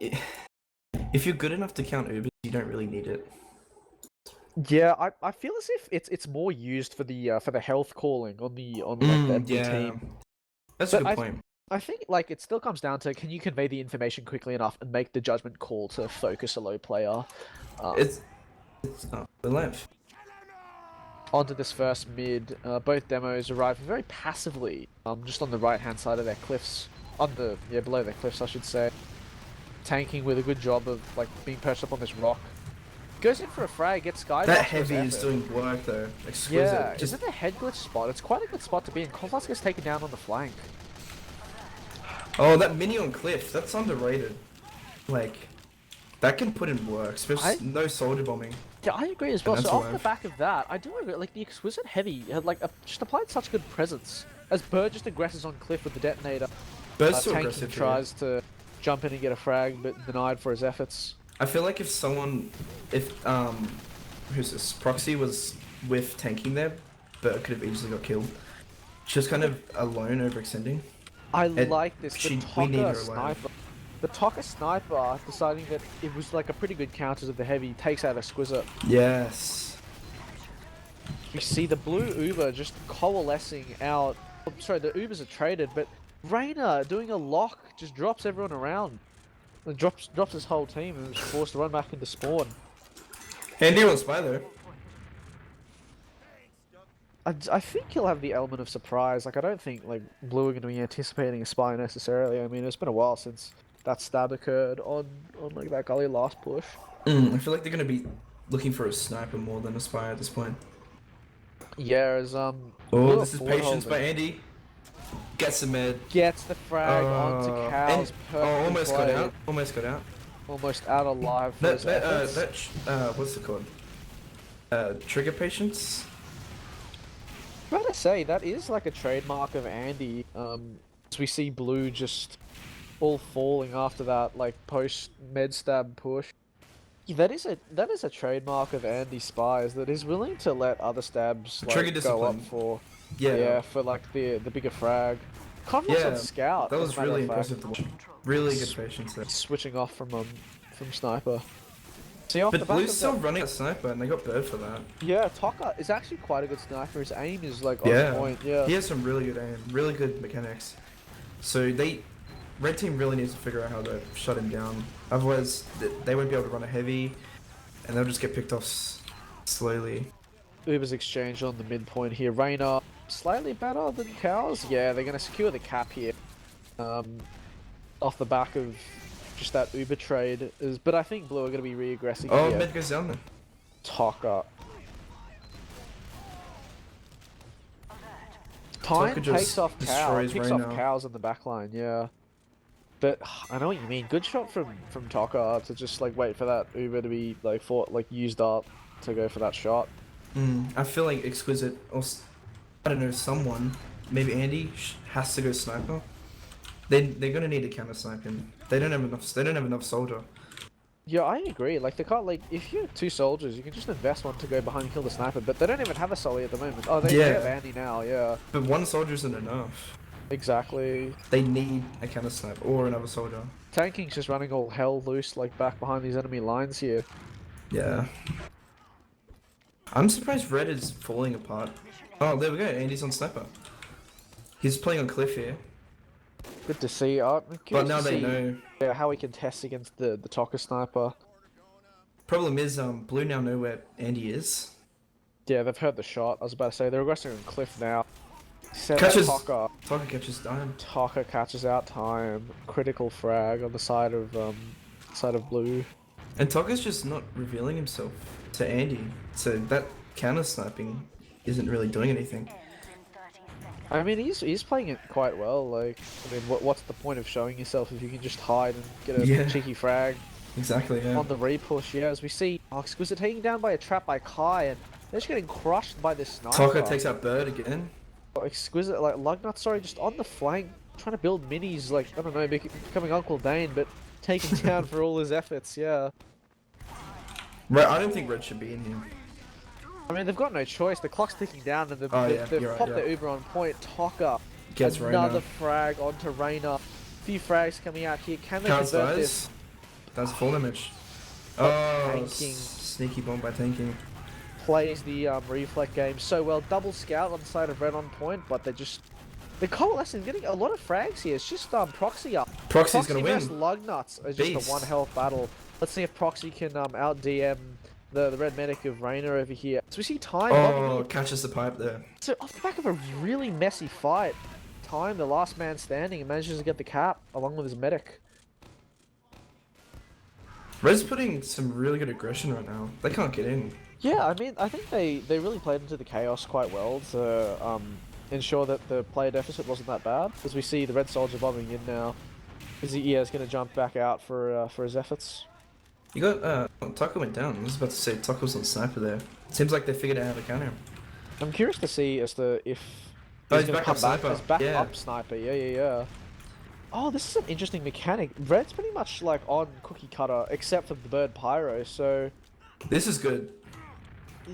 if you're good enough to count Ubers, you don't really need it. yeah, I feel as if it's more used for the health calling on like the enemy Yeah, team. that's a But good point. I think like it still comes down to can you convey the information quickly enough and make the judgment call to focus a low player. It's the left. Onto this first mid, both demos arrive very passively, just on the right hand side of their cliffs, below their cliffs I should say. Tanking with a good job of like being perched up on this rock. Goes in for a frag, gets sky. That heavy is doing work though. Exquisite. Yeah, just in the head glitch spot. It's quite a good spot to be in. Kozlas gets taken down on the flank. Oh, that mini on cliff, that's underrated. Like, that can put in work, especially no soldier bombing. Yeah, I agree as well. And So that's off the alive. back of that, I do agree. Like the exquisite heavy had like just applied such good presence as Bird just aggresses on cliff with the detonator. Bird's too Tanking aggressive here. tries to jump in and get a frag, but denied for his efforts. I feel like if who's this? Proxy was with tanking there, Bird could have easily got killed. She was kind of alone overextending. I like this. we need her The alive. sniper. The Tokka sniper deciding that it was like a pretty good counter to the heavy takes out Exquisite. Yes. We see the blue Uber just coalescing out. Oh, sorry, the Ubers are traded, but Reyna doing a lock just drops everyone around. And drops his whole team and is forced to run back into spawn. Handy on spy though. I think he'll have the element of surprise. Like I don't think like Blue are going to be anticipating a spy necessarily. I mean, it's been a while since that stab occurred on like that gully last push. I feel like they're gonna be looking for a sniper more than a spy at this point. Yeah, as Oh, Blue this is forward patience by holding. Andy. Gets the med. Gets the frag onto Cows. Almost got played. out. Almost got out. Almost out alive for his efforts. What's it called? Trigger patience. I'm about to say that is like a trademark of Andy. As we see Blue just all falling after that like post med stab push. Yeah, that is a trademark of Andy Spies that is willing to let other stabs like, Trigger go up discipline. for Yeah. for like the bigger frag. Confidence on Scout. That as a was matter really of fact. impressive to watch. Really good patience there. Switching off from Sniper. See off the But back Blue's of still that, running a sniper and they got Bird for that. yeah, Tokka is actually quite a good sniper. His aim is like on point. Yeah. He has some really good aim, really good mechanics. So Red team really needs to figure out how to shut him down. Otherwise, they won't be able to run a heavy, and they'll just get picked off slowly. Uber's exchange on the midpoint here. Reyna slightly better than Cows. Yeah, they're going to secure the cap here. Off the back of just that Uber trade. But I think Blue are going to be re-aggressing Oh, here. mid goes down there. Tokka. Time Tokka just takes off Cows. destroys Picks off Reyna. Cows in the backline, yeah. But I know what you mean. Good shot from Tokka to just like wait for that Uber to be like used up to go for that shot. I feel like Exquisite, or I don't know, someone, maybe Andy, has to go sniper. They're gonna need to counter snipe him. They don't have enough. They don't have enough soldier. Yeah, I agree. Like they can't if you have two soldiers, you can just invest one to go behind and kill the sniper. But they don't even have a solly at the moment. Oh, they have Andy now. Yeah, But one soldier isn't enough. exactly. They need a counter snipe or another soldier. Tanking's just running all hell loose, like back behind these enemy lines here. Yeah. I'm surprised Red is falling apart. Oh, there we go. Andy's on sniper. He's playing on Cliff here. Good to see. I'm But curious now to they see know. how he can test against the Tocker sniper. Problem is, Blue now know where Andy is. Yeah, they've heard the shot. I was about to say they're aggressing on Cliff now. Catches. Tocker. Tocker catches time. Tocker catches out time. Critical frag on the side of blue. And Tocker's just not revealing himself to Andy. So that counter sniping isn't really doing anything. I mean, he's playing it quite well. Like, I mean, what's the point of showing yourself if you can just hide and get a cheeky frag? Exactly, yeah. On the repush, yeah, as we see, Exquisite taken down by a trap by Kai, and they're just getting crushed by this sniper. Tocker takes out Bird again. Exquisite, like, Lugnut, sorry, just on the flank, trying to build minis, like, I don't know, becoming Uncle Dane, but taken down for all his efforts, yeah. Red, I don't think Red should be in here. I mean, they've got no choice, the clock's ticking down, and they've popped their Uber on point. Tocker gets another frag onto Reyna. Few frags coming out here, can they convert this? That's full damage. Oh, sneaky bomb by tanking. Plays the reflect game so well. Double scout on the side of Red on point, but they're coalescing, getting a lot of frags here. It's just Proxy up. Proxy's gonna win. Versus Lugnuts is just a 1 health battle. Let's see if Proxy can out DM the red medic of Reyna over here. So we see Time. Oh, catches the pipe there. So off the back of a really messy fight, Time, the last man standing, manages to get the cap along with his medic. Red's putting some really good aggression right now. They can't get in. Yeah, I mean, I think they really played into the chaos quite well to ensure that the player deficit wasn't that bad. As we see the Red Soldier bombing in now, is going to jump back out for his efforts. You got Tucker went down. I was about to say Tucker was on sniper there. Seems like they figured out how to counter him. I'm curious to see as to if he's going to come back as backup sniper. Yeah. Oh, this is an interesting mechanic. Red's pretty much like on cookie cutter, except for the Bird Pyro. So this is good.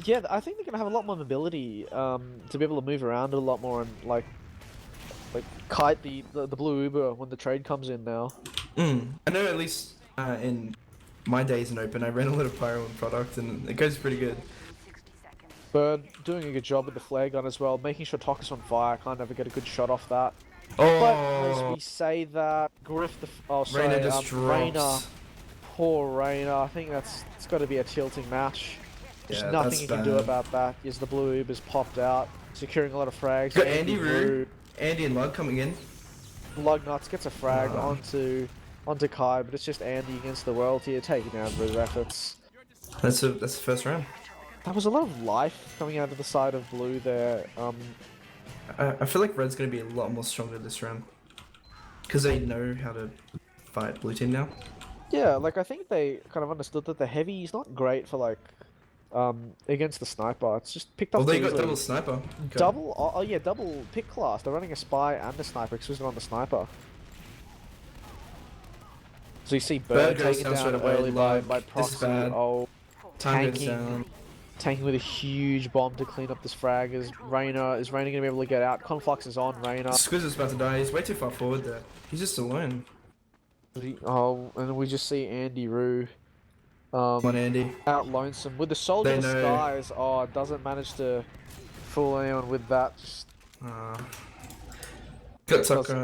Yeah, I think they're gonna have a lot more mobility to be able to move around a lot more and like kite the blue Uber when the trade comes in now. I know at least in my days in Open, I ran a lot of Pyro and product, and it goes pretty good. Bird doing a good job with the flare gun as well, making sure Tocker's on fire. Can't ever get a good shot off that. Oh, but as we say that, Griff Reyna just drops. Reyna, poor Reyna. I think it's got to be a tilting match. There's nothing you can do about that. Is the blue Uber's popped out, securing a lot of frags. Got Andy Rue, Andy and Lug coming in. Lugnuts gets a frag onto Kai, but it's just Andy against the world here, taking down for his efforts. That's the first round. That was a lot of life coming out of the side of blue there. I feel like Red's going to be a lot more stronger this round. Because they know how to fight blue team now. Yeah, like I think they kind of understood that the heavy is not great for like against the sniper. It's just picked up. Well, they got double sniper. Okay. Double pick class. They're running a spy and a sniper because on the sniper. So you see Bird taken down early by Proxy. Oh, tanking with a huge bomb to clean up this frag. Is Reyna gonna be able to get out? Conflux is on Reyna. Squiz is about to die. He's way too far forward there. He's just alone. And we just see Andy Rue. Come on, Andy. Out lonesome with the soldier in the skies. Oh, doesn't manage to fool anyone with that. Just got Tucker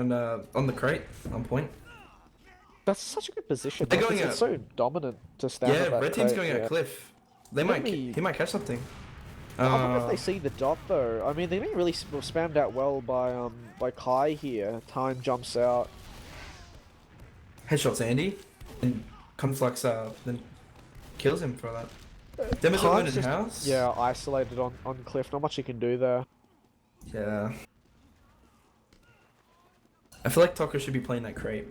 on the crate on point. That's such a good position. They're going it's so dominant to stand. Yeah, that red team's crate, going at Cliff. He might catch something. I wonder if they see the dot though. I mean, they've been really spammed out well by Kai here. Time jumps out. Headshots Andy, and Conflux then kills him for that. Demon's alone in house. Yeah, isolated on Cliff. Not much he can do there. Yeah. I feel like Tucker should be playing that crate.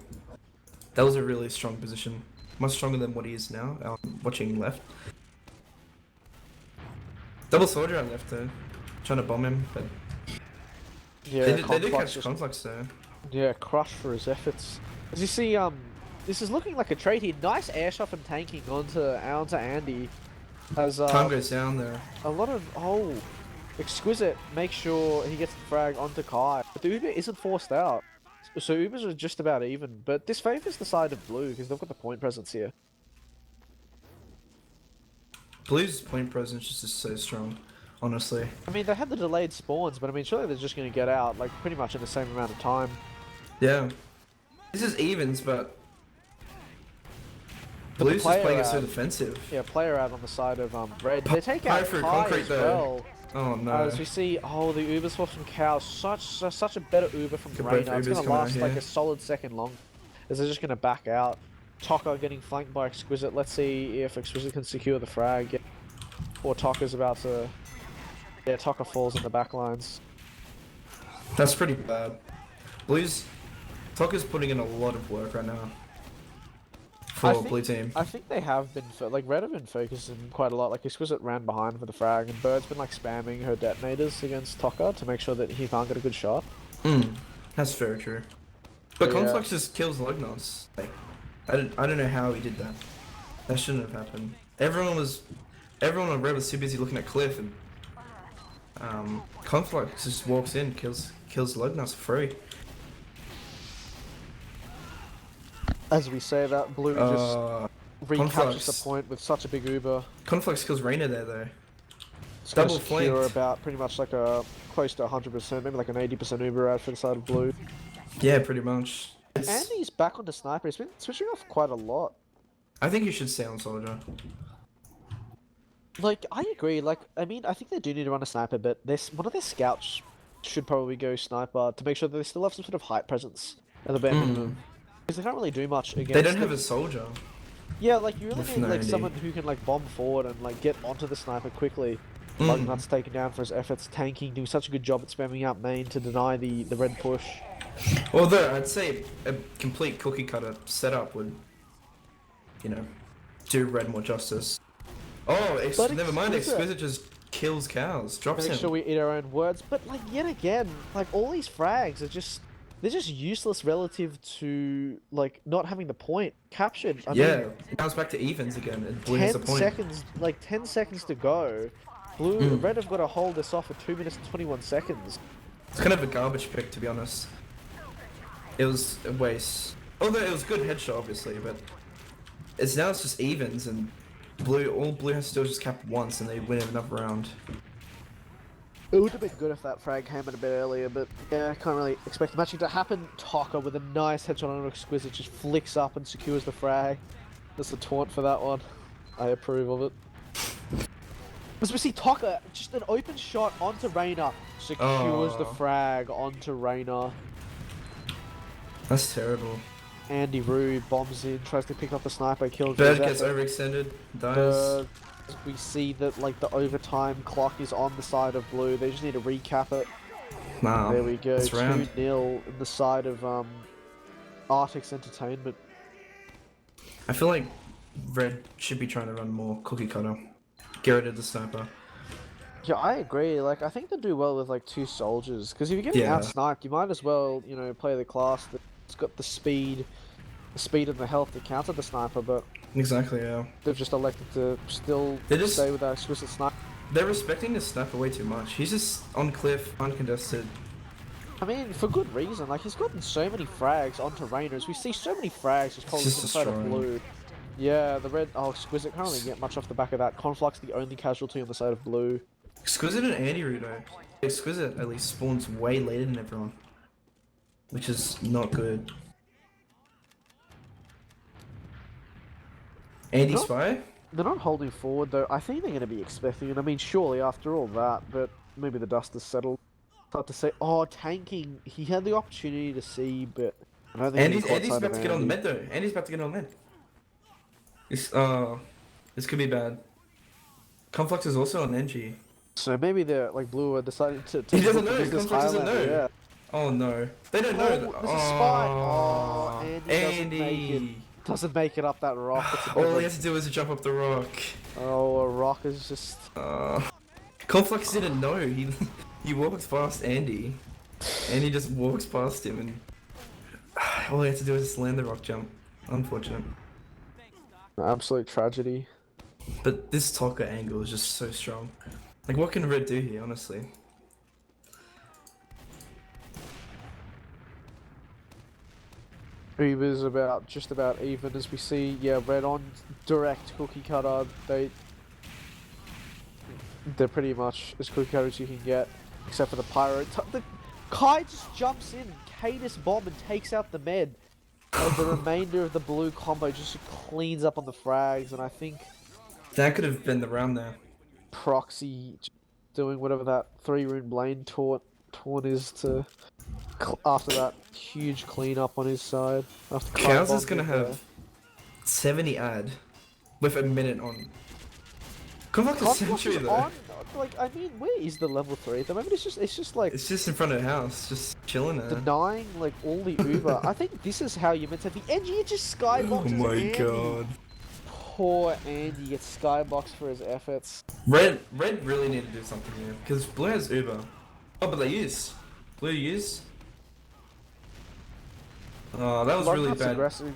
That was a really strong position. Much stronger than what he is now. Watching left. Double soldier on left though. Trying to bomb him, but yeah, they did catch Conflux though. Yeah, crush for his efforts. As you see, this is looking like a trade here. Nice air shot and tanking onto Andy. As time goes down there. A lot of Exquisite make sure he gets the frag onto Kai, but the Uber isn't forced out. So Ubers are just about even, but this favors the side of blue because they've got the point presence here. Blue's point presence is just so strong, honestly. I mean, they had the delayed spawns, but I mean, surely they're just going to get out, like, pretty much in the same amount of time. Yeah. This is evens, but Blue's just playing it so defensive. Yeah, player out on the side of Red. They take out through Kai concrete as though. well. Oh no. As we see, the Uber swap from Cow, such a better Uber from Reyna. It's going to last like a solid second long, as they're just going to back out. Tokka getting flanked by Exquisite. Let's see if Exquisite can secure the frag. Or Tokka's about to... Yeah, Tokka falls in the back lines. That's pretty bad. Tokka's putting in a lot of work right now. For blue team. I think they have been, like, Red have been focusing quite a lot. Like, Exquisite ran behind for the frag, and Bird's been, like, spamming her detonators against Tokka to make sure that he can't get a good shot. That's very true. But Conflux just kills Lugnos. Like, I don't know how he did that. That shouldn't have happened. Everyone on Red was too busy looking at Cliff, and Conflux just walks in, kills Lugnos for free. As we say that, Blue just recaptures the point with such a big Uber. Conflux kills Reyna there though. It's Double flanked. About pretty much like a close to 100%, maybe like an 80% Uber out for the side of Blue. Yeah, pretty much. Andy's back onto Sniper. He's been switching off quite a lot. I think you should stay on Soldier. Like, I agree. Like, I mean, I think they do need to run a Sniper, but one of their scouts should probably go Sniper to make sure that they still have some sort of height presence at the bare minimum. Because they can't really do much against... They don't have a Soldier. Yeah, like, you really need, like, someone who can, like, bomb forward and, like, get onto the Sniper quickly. Lugnut's taken down for his efforts, tanking, doing such a good job at spamming out main to deny the Red push. Although, I'd say a complete cookie cutter setup would, you know, do Red more justice. Oh, never mind, Exquisite just kills cows, drops him. Make sure we eat our own words, but, like, yet again, like, all these frags are just... They're just useless relative to, like, not having the point captured. I mean, it comes back to evens again, and Blue has the point. 10 seconds to go. Red have got to hold this off for 2 minutes and 21 seconds. It's kind of a garbage pick, to be honest. It was a waste. Although it was a good headshot, obviously, but it's just evens, and all Blue has to do is just cap once, and they win another round. It would have been good if that frag came in a bit earlier, but yeah, I can't really expect the matching to happen. Tokka with a nice headshot on Exquisite just flicks up and secures the frag. That's a taunt for that one. I approve of it. As we see Tokka, just an open shot onto Reyna, secures the frag onto Reyna. That's terrible. Andy Rue bombs in, tries to pick up the sniper, kills Bird gets overextended, dies. We see that, like, the overtime clock is on the side of Blue. They just need to recap it. Wow. There we go. 2-0 in the side of Artix Entertainment. I feel like Red should be trying to run more cookie cutter. Get rid of the sniper. Yeah, I agree. Like, I think they do well with, like, 2 soldiers. Because if you're getting out-sniped, you might as well, you know, play the class that's got the speed and the health to counter the sniper, but... Exactly, yeah. They've just elected to still stay with that Exquisite sniper. They're respecting the sniper way too much. He's just on cliff, uncontested. I mean, for good reason. Like, he's gotten so many frags onto Reyners. We see so many frags just holding to the side of Blue. Yeah, the Red... Oh, Exquisite can't really get much off the back of that. Conflux the only casualty on the side of Blue. Exquisite and Anti-Rudo. Exquisite at least spawns way later than everyone. Which is not good. Anti-Spy? They're not holding forward, though. I think they're going to be expecting it. I mean, surely after all that, but maybe the dust has settled. Hard to say. Oh, tanking. He had the opportunity to see, but I don't think Andy's about to get on the mid, though. Andy's about to get on the mid. This could be bad. Conflux is also on NG. So maybe they're, like, Blue are deciding to... He doesn't know. Conflux doesn't know. Yeah. Oh, no. They don't know. There's a spy. Oh, Andy doesn't make it up that rock. All he has to do is jump up the rock. Oh, a rock is just... Conflux didn't know. He walks past Andy. Andy just walks past him, and all he has to do is just land the rock jump. Unfortunate. Absolute tragedy. But this Tokka angle is just so strong. Like, what can Red do here, honestly? Uber's just about even as we see. Yeah, Red on direct cookie cutter. They're pretty much as quick as you can get, except for the pyro. The Kai just jumps in, Cadus bomb, and takes out the med. And the remainder of the blue combo just cleans up on the frags, and I think That could have been the round there. Proxy doing whatever that 3-rune Blaine taunt is to after that huge cleanup on his side. After Cows is gonna have 70 ad with a minute on. Come like a century though. On, like, I mean, where is the level 3 at the moment? It's just like It's just in front of the house, just chilling there. denying like all the Uber. I think this is how you're meant to. The Engie just skyboxes. Oh my Andy. god. Poor Andy gets skyboxed for his efforts. Red really need to do something here because blue has Uber. Oh, but they use blue use. Oh, that was really bad. Aggressive.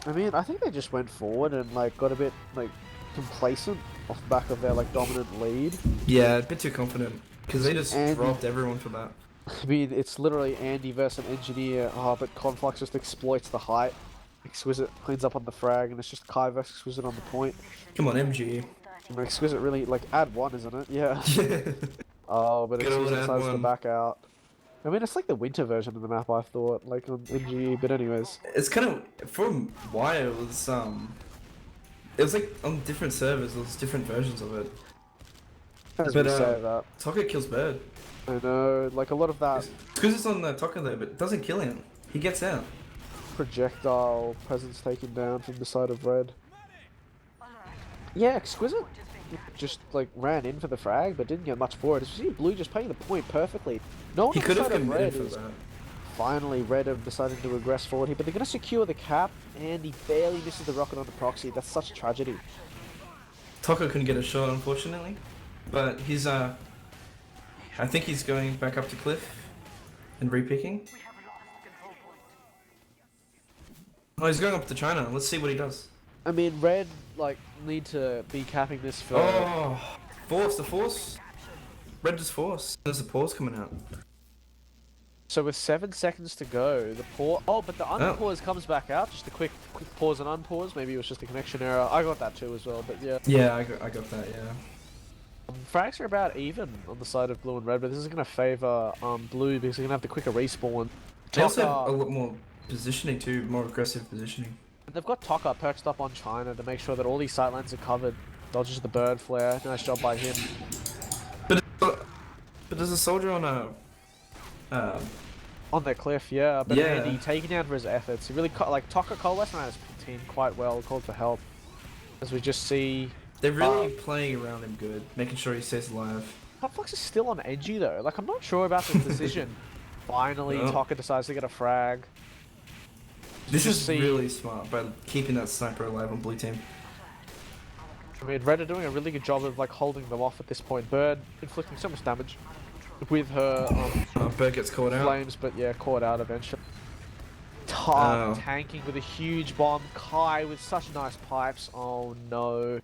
I mean, I think they just went forward and like got a bit like complacent off the back of their like dominant lead. Yeah, a bit too confident because they just Andy, dropped everyone for that. I mean, it's literally Andy versus an engineer. Oh, but Conflux just exploits the height. Exquisite cleans up on the frag, and it's just Kai versus Exquisite on the point. Come on, MG. And Exquisite really like add one, isn't it? Yeah. Yeah. Oh, but Good Exquisite old decides to Ad1. back out. I mean, it's like the winter version of the map, I thought, like on MGE. But anyways, It's kind of from why it was like on different servers. There's different versions of it. as But, we say that, Taka kills Bird. I know, like a lot of that Because it's on the Taka there, but it doesn't kill him. He gets out. projectile presence taken down from the side of red. Yeah, Exquisite just like ran in for the frag, but didn't get much for it. You see Blue just playing the point perfectly. No one He on the could have side of committed red for is that. finally red have decided to regress forward here, but they're going to secure the cap, and he barely misses the rocket on the proxy. That's such a tragedy. Taka couldn't get a shot, unfortunately, but he's I think he's going back up to Cliff and repicking. Oh, he's going up to China. Let's see what he does. I mean, red like need to be capping this for. Oh, the force. Red just force. There's a pause coming out. So with 7 seconds to go, the pause. Oh, but the unpause comes back out. Just a quick pause and unpause. Maybe it was just a connection error. I got that too as well. But yeah. Yeah, I got that. Yeah. Frags are about even on the side of blue and red, but this is going to favour blue because they're going to have the quicker respawn. They also have a lot more positioning too, more aggressive positioning. They've got Taka perched up on China to make sure that all these sightlines are covered. Dodges the bird flare. Nice job by him. But there's a soldier on a On their cliff, yeah. But Yeah. Andy taken down for his efforts. He really like Taka coalesced around his team quite well. Called for help, as we just see. They're really playing around him good, making sure he stays alive. Conflux is still on edgy though. Like I'm not sure about this decision. Finally, Well. Taka decides to get a frag. This Just is see- really smart by keeping that sniper alive on blue team. I mean, Red are doing a really good job of like holding them off at this point. Bird inflicting so much damage with her Bird gets caught out. flames, but yeah, caught out eventually. Oh. Tanking with a huge bomb. Kai with such nice pipes. Oh no.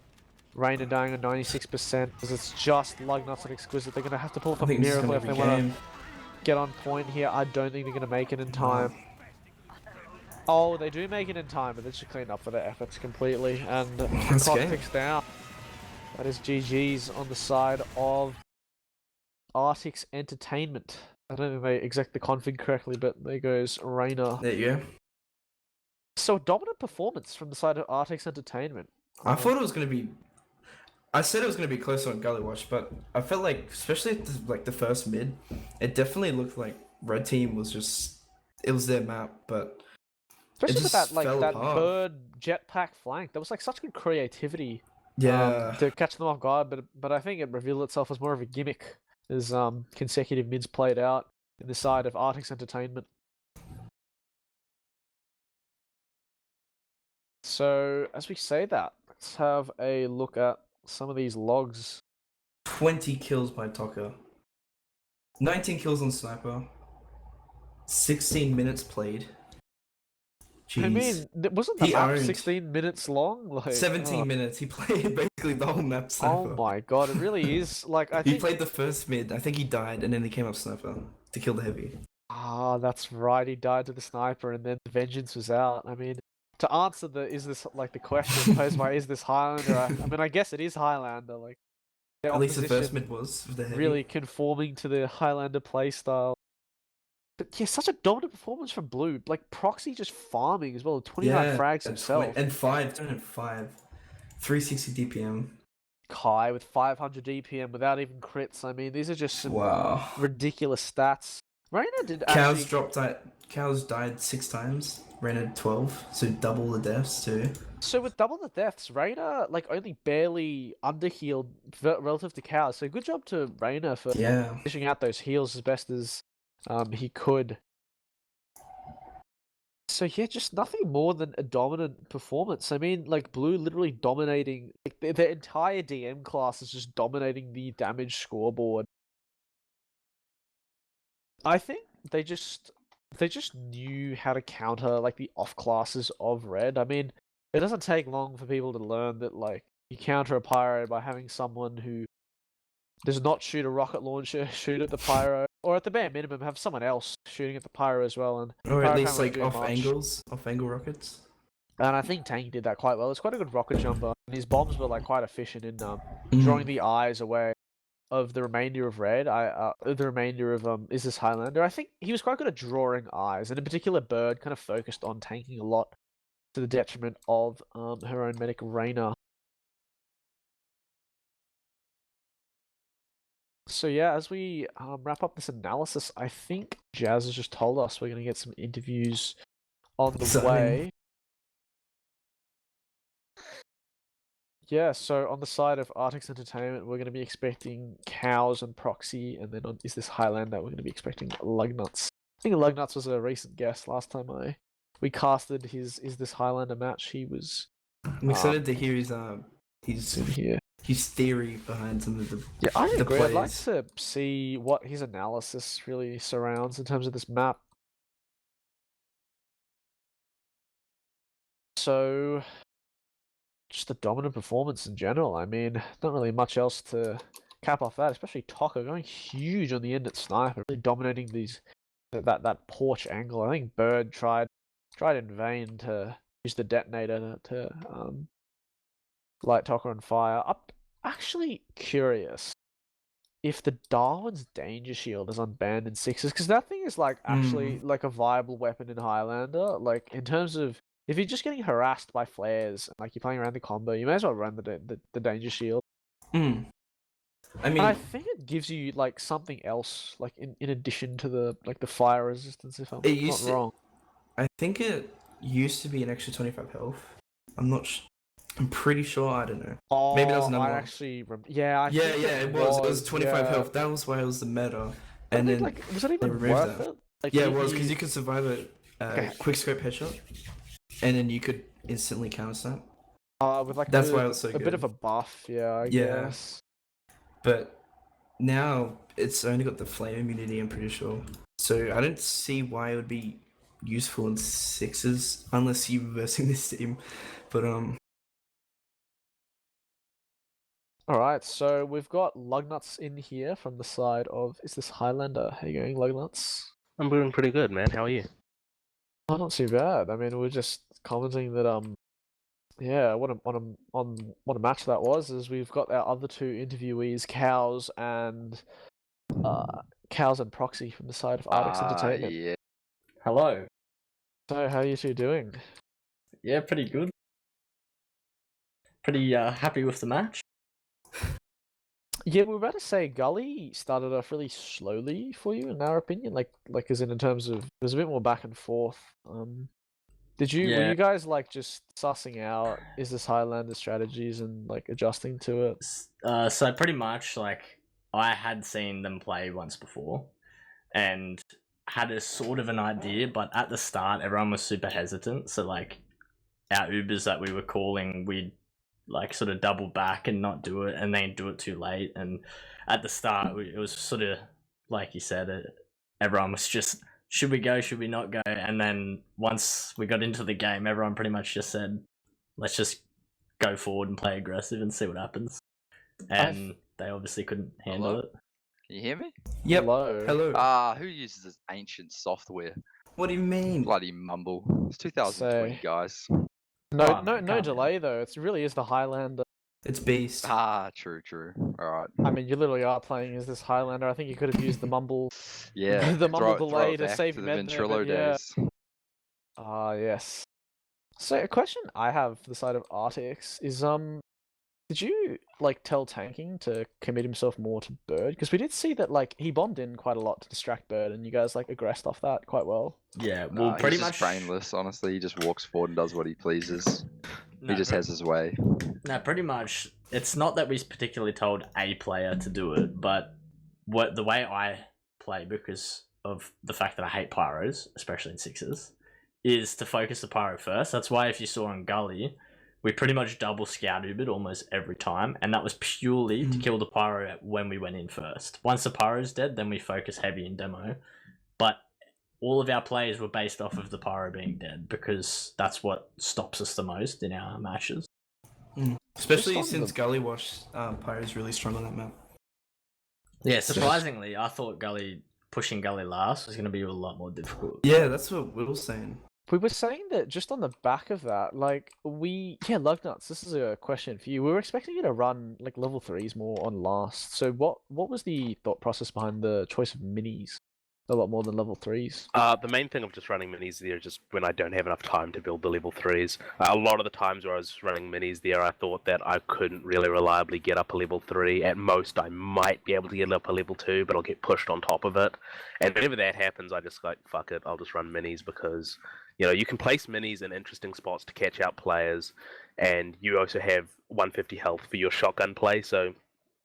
Rainer dying on 96% because it's just Lugnuts and Exquisite. They're going to have to pull I from think this is Miracle gonna if be they want game. to get on point here. I don't think they're going to make it in time. Oh, they do make it in time, but they should clean up for their efforts completely. And That's clock game. ticks down. That is GG's on the side of Artix Entertainment. I don't think they exec the config correctly, but there goes Rainer. There you go. So a dominant performance from the side of Artix Entertainment. I thought it was gonna be. I said it was gonna be closer on Gully Watch, but I felt like, especially at the first mid, it definitely looked like Red Team was just. It was their map, but. Especially with just that like fell that apart. bird jetpack flank. There was like such good creativity Yeah. to catch them off guard, but I think it revealed itself as more of a gimmick as consecutive mids played out in the side of Artix Entertainment. So as we say that, let's have a look at some of these logs. 20 kills by Taka. 19 kills on Sniper. 16 minutes played. Jeez. I mean, wasn't the He map owned. 16 minutes long? Like 17 minutes. He played basically the whole map Sniper. Oh my god, it really is. Like I He think. played the first mid. I think he died, and then he came up Sniper to kill the heavy. Ah, that's right. He died to the sniper, and then the vengeance was out. I mean, to answer the the question posed by is this Highlander? I mean, I guess it is Highlander. Like their At least the first opposition mid was with the heavy. really conforming to the Highlander playstyle. But yeah, such a dominant performance from Blue. Like Proxy just farming as well, 29 frags himself. And 5, 360 DPM. Kai with 500 DPM without even crits. I mean, these are just some Wow. ridiculous stats. Reina did actually... Cows died 6 times. Reina 12, so double the deaths too. So with double the deaths, Reina like only barely underhealed relative to Cows. So good job to Reina for dishing out those heals as best as he could. So yeah, just nothing more than a dominant performance. I mean, like Blue literally dominating, like their entire DM class is just dominating the damage scoreboard. I think they just knew how to counter like the off classes of Red. I mean, it doesn't take long for people to learn that like you counter a pyro by having someone who does not shoot a rocket launcher shoot at the pyro, or at the bare minimum have someone else shooting at the pyro as well, and or at pyro least can't really like do much. off angle rockets. And I think Tank did that quite well. It's quite a good rocket jumper, and his bombs were like quite efficient in drawing the eyes away of the remainder of Red. The remainder of is this Highlander. I think he was quite good at drawing eyes, and in particular, Bird kind of focused on tanking a lot to the detriment of her own medic Reina. So yeah, as we wrap up this analysis, I think Jazz has just told us we're going to get some interviews on the way. Yeah, so on the side of Artix Entertainment, we're going to be expecting Cows and Proxy, and then on Is This Highlander, we're going to be expecting Lugnuts. I think Lugnuts was a recent guest last time we casted his Is This Highlander match. He was... I'm excited to hear his theory behind some of the I agree. plays. I'd like to see what his analysis really surrounds in terms of this map. So... just the dominant performance in general. I mean, not really much else to cap off that, especially Tocker going huge on the end at Sniper, really dominating that porch angle. I think Bird tried in vain to use the detonator to light Tocker on fire. I'm actually curious if the Darwin's Danger Shield is unbanned in 6s, because that thing is like actually like a viable weapon in Highlander. Like in terms of if you're just getting harassed by flares, like you're playing around the combo, you may as well run the Danger Shield. I mean, and I think it gives you like something else, like in addition to the fire resistance. If I'm not wrong, I think it used to be an extra 25 health. I'm pretty sure. I don't know. Oh, maybe that was another one. Actually, it was. It was 25 health. That was why it was the meta. And then like, was that even worth it? Like, yeah, it was because you could survive a quick scope headshot, and then you could instantly counter snap. With like that's why it was so good. A bit of a buff, I guess. But now it's only got the flame immunity, I'm pretty sure. So I don't see why it would be useful in 6s unless you're reversing this team. But Alright, so we've got Lugnuts in here from the side of Is This Highlander. How you going, Lugnuts? I'm doing pretty good, man. How are you? Oh, not too bad. I mean, we're just commenting that what a match that was. Is we've got our other two interviewees, Cows and Proxy from the side of Artix Entertainment. Yeah. Hello. So how are you two doing? Yeah, pretty good. Pretty happy with the match. Yeah, we were about to say Gully started off really slowly for you, in our opinion. Like as in terms of there's a bit more back and forth. Were you guys like just sussing out Is This Highlander strategies and like adjusting to it? So pretty much like I had seen them play once before and had a sort of an idea, but at the start everyone was super hesitant. So like our Ubers that we were calling, we'd like sort of double back and not do it, and then do it too late. And at the start it was sort of like you said, everyone was just, should we go, should we not go? And then once we got into the game, everyone pretty much just said, let's just go forward and play aggressive and see what happens. And they obviously couldn't handle it. Can you hear me? Yep. Hello. Who uses this ancient software? What do you mean? Bloody mumble. It's 2020, guys. No, Oh, no, no calm delay though. It really is the Highlander. It's beast. Ah, true. Alright. I mean, you literally are playing as this Highlander. I think you could have used the mumble, Yeah. the mumble throw delay it to back save to your the med there, Ventrilo but yeah. days. Ah, yes. So a question I have for the side of Artix is did you like tell Tanking to commit himself more to Bird? Because we did see that like he bombed in quite a lot to distract Bird, and you guys like aggressed off that quite well. Yeah, well, Nah, pretty he's much. just brainless, honestly. He just walks forward and does what he pleases. No, He just has his way. No, pretty much. It's not that we particularly told a player to do it, but the way I play, because of the fact that I hate pyros, especially in sixes, is to focus the pyro first. That's why if you saw in Gully, we pretty much double scout Ubered almost every time, and that was purely to kill the pyro when we went in first. Once the pyro's dead, then we focus heavy in demo. But all of our plays were based off of the pyro being dead, because that's what stops us the most in our matches. Especially Just on since the- Gully Wash, Pyro's really strong on that map. Yeah, surprisingly, I thought pushing Gully last was going to be a lot more difficult. Yeah, that's what Will was saying. We were saying that just on the back of that, like Lugnuts, this is a question for you. We were expecting you to run like level 3s more on last. So what was the thought process behind the choice of minis? A lot more than level 3s. The main thing of just running minis there is just when I don't have enough time to build the level 3s. A lot of the times where I was running minis there, I thought that I couldn't really reliably get up a level 3. At most, I might be able to get up a level 2, but I'll get pushed on top of it. And whenever that happens, I just like, fuck it, I'll just run minis because, you know, you can place minis in interesting spots to catch out players, and you also have 150 health for your shotgun play, so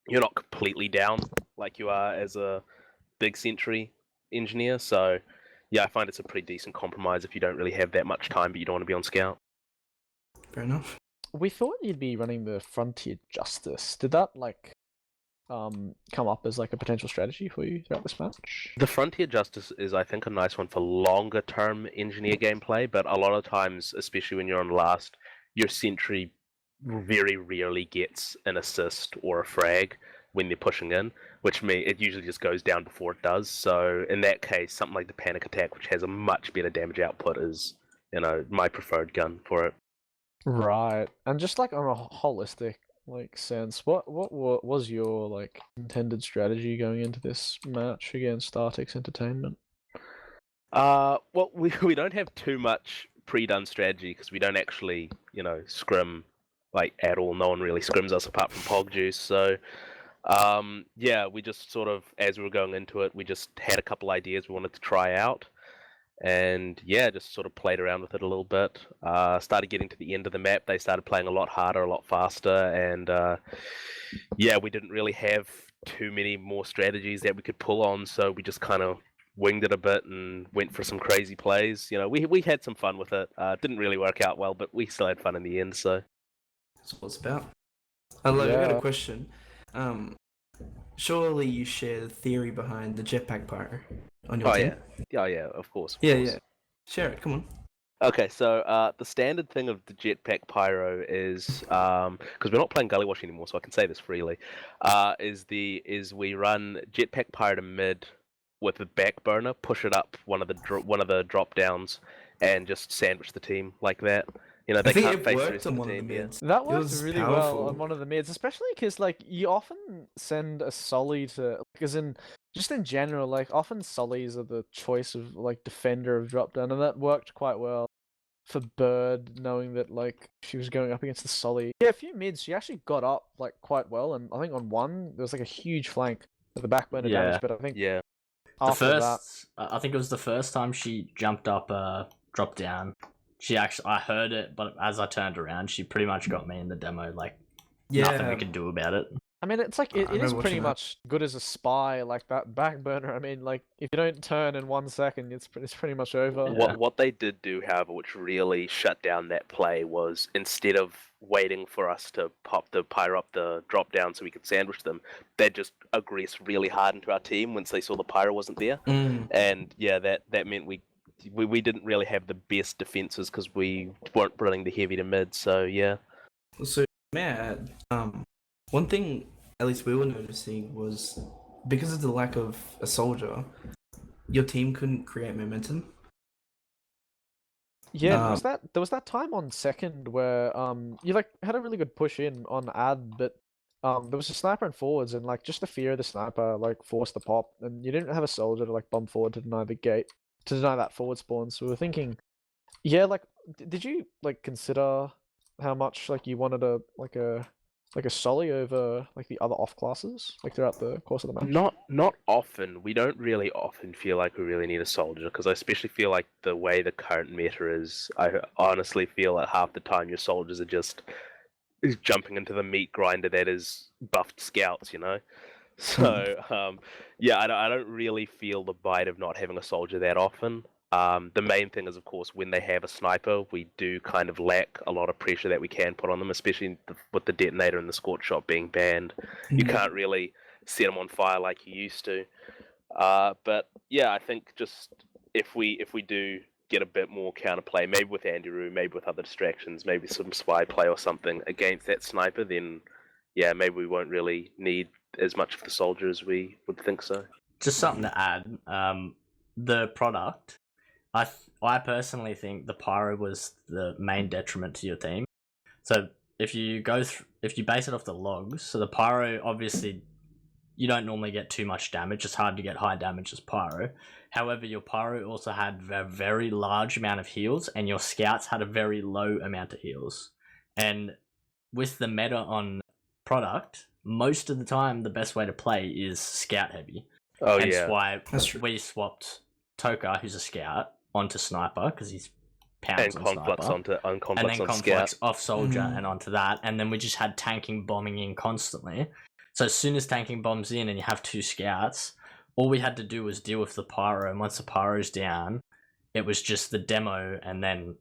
you're not completely down like you are as a big sentry engineer. So yeah, I find it's a pretty decent compromise if you don't really have that much time but you don't want to be on scout. Fair enough. We thought you'd be running the Frontier Justice. Did that like come up as like a potential strategy for you throughout this match? The Frontier Justice is, I think, a nice one for longer term engineer gameplay, but a lot of times, especially when you're on last, your sentry very rarely gets an assist or a frag when they're pushing in, which means it usually just goes down before it does. So in that case, something like the Panic Attack, which has a much better damage output, is, you know, my preferred gun for it. Right. And just like on a holistic like sense, what was your like intended strategy going into this match against Artix Entertainment? Well, we don't have too much pre-done strategy because we don't actually, you know, scrim like at all. No one really scrims us apart from Pog Juice. So yeah, we just sort of, as we were going into it, we just had a couple ideas we wanted to try out, and yeah, just sort of played around with it a little bit. Started getting to the end of the map, they started playing a lot harder, a lot faster, and yeah, we didn't really have too many more strategies that we could pull on, so we just kind of winged it a bit and went for some crazy plays. You know, we had some fun with it. Didn't really work out well, but we still had fun in the end, so. That's what it's about. I got Yeah. a question. Surely you share the theory behind the jetpack pyro on your Oh team? yeah, of course. Yeah, yeah. Share it, come on. Okay, so the standard thing of the jetpack pyro is, because we're not playing Gully Wash anymore, so I can say this freely, is we run jetpack pyro to mid with a back burner, push it up one of the drop downs, and just sandwich the team like that. You know, they I think can't it face the worked rest on of the one of the team. Yeah. mids. That It worked was really powerful. well on one of the mids, especially because like you often send a Sully to, because in just in general, like often Sullys are the choice of like defender of drop down, and that worked quite well for Bird, knowing that like she was going up against the Sully. Yeah, a few mids she actually got up like quite well, and I think on one there was like a huge flank with the backburner Yeah. damage, but I think Yeah. after that. I think it was the first time she jumped up, dropped down. I heard it, but as I turned around, she pretty much got me in the demo. Like nothing we could do about it. I mean, it's like I it is remember pretty watching that. much good as a spy, like that backburner. I mean, like if you don't turn in 1 second, it's pretty much over. Yeah. What they did do, however, which really shut down that play, was instead of waiting for us to pop the pyro up the drop down so we could sandwich them, they just aggressed really hard into our team once they saw the pyro wasn't there. And yeah, that meant we didn't really have the best defenses because we weren't running the heavy to mid. So yeah. So, may I add, one thing at least we were noticing was because of the lack of a soldier, your team couldn't create momentum. Yeah, Um, there was that time on second where you like had a really good push in on ad, but there was a sniper in forwards and like just the fear of the sniper like forced the pop, and you didn't have a soldier to like bomb forward to deny the gate to deny that forward spawn. So we were thinking, yeah, like did you like consider how much like you wanted a solly over like the other off classes like throughout the course of the match? Not often. We don't really often feel like we really need a soldier, because I especially feel like the way the current meta is, I honestly feel like half the time your soldiers are just jumping into the meat grinder that is buffed scouts, you know? So, yeah, I don't really feel the bite of not having a soldier that often. The main thing is, of course, when they have a sniper, we do kind of lack a lot of pressure that we can put on them, especially with the detonator and the scorch shot being banned. You can't really set them on fire like you used to. But yeah, I think just if we do get a bit more counterplay, maybe with Andy Roo, maybe with other distractions, maybe some spy play or something against that sniper, then yeah, maybe we won't really need as much of the soldier as we would think so. Just something to add. The product. I personally think the pyro was the main detriment to your team. So if you if you base it off the logs, so the pyro, obviously you don't normally get too much damage. It's hard to get high damage as pyro. However, your pyro also had a very large amount of heals, and your scouts had a very low amount of heals. And with the meta on product, most of the time the best way to play is scout heavy. Oh Hence yeah, why That's true. we swapped Toka, who's a scout, onto sniper because he's pounds and on conflux sniper, onto and conflux then on scout. conflicts off soldier and onto that, and then we just had tanking bombing in constantly. So as soon as tanking bombs in and you have two scouts, all we had to do was deal with the pyro, and once the pyro's down, it was just the demo, and then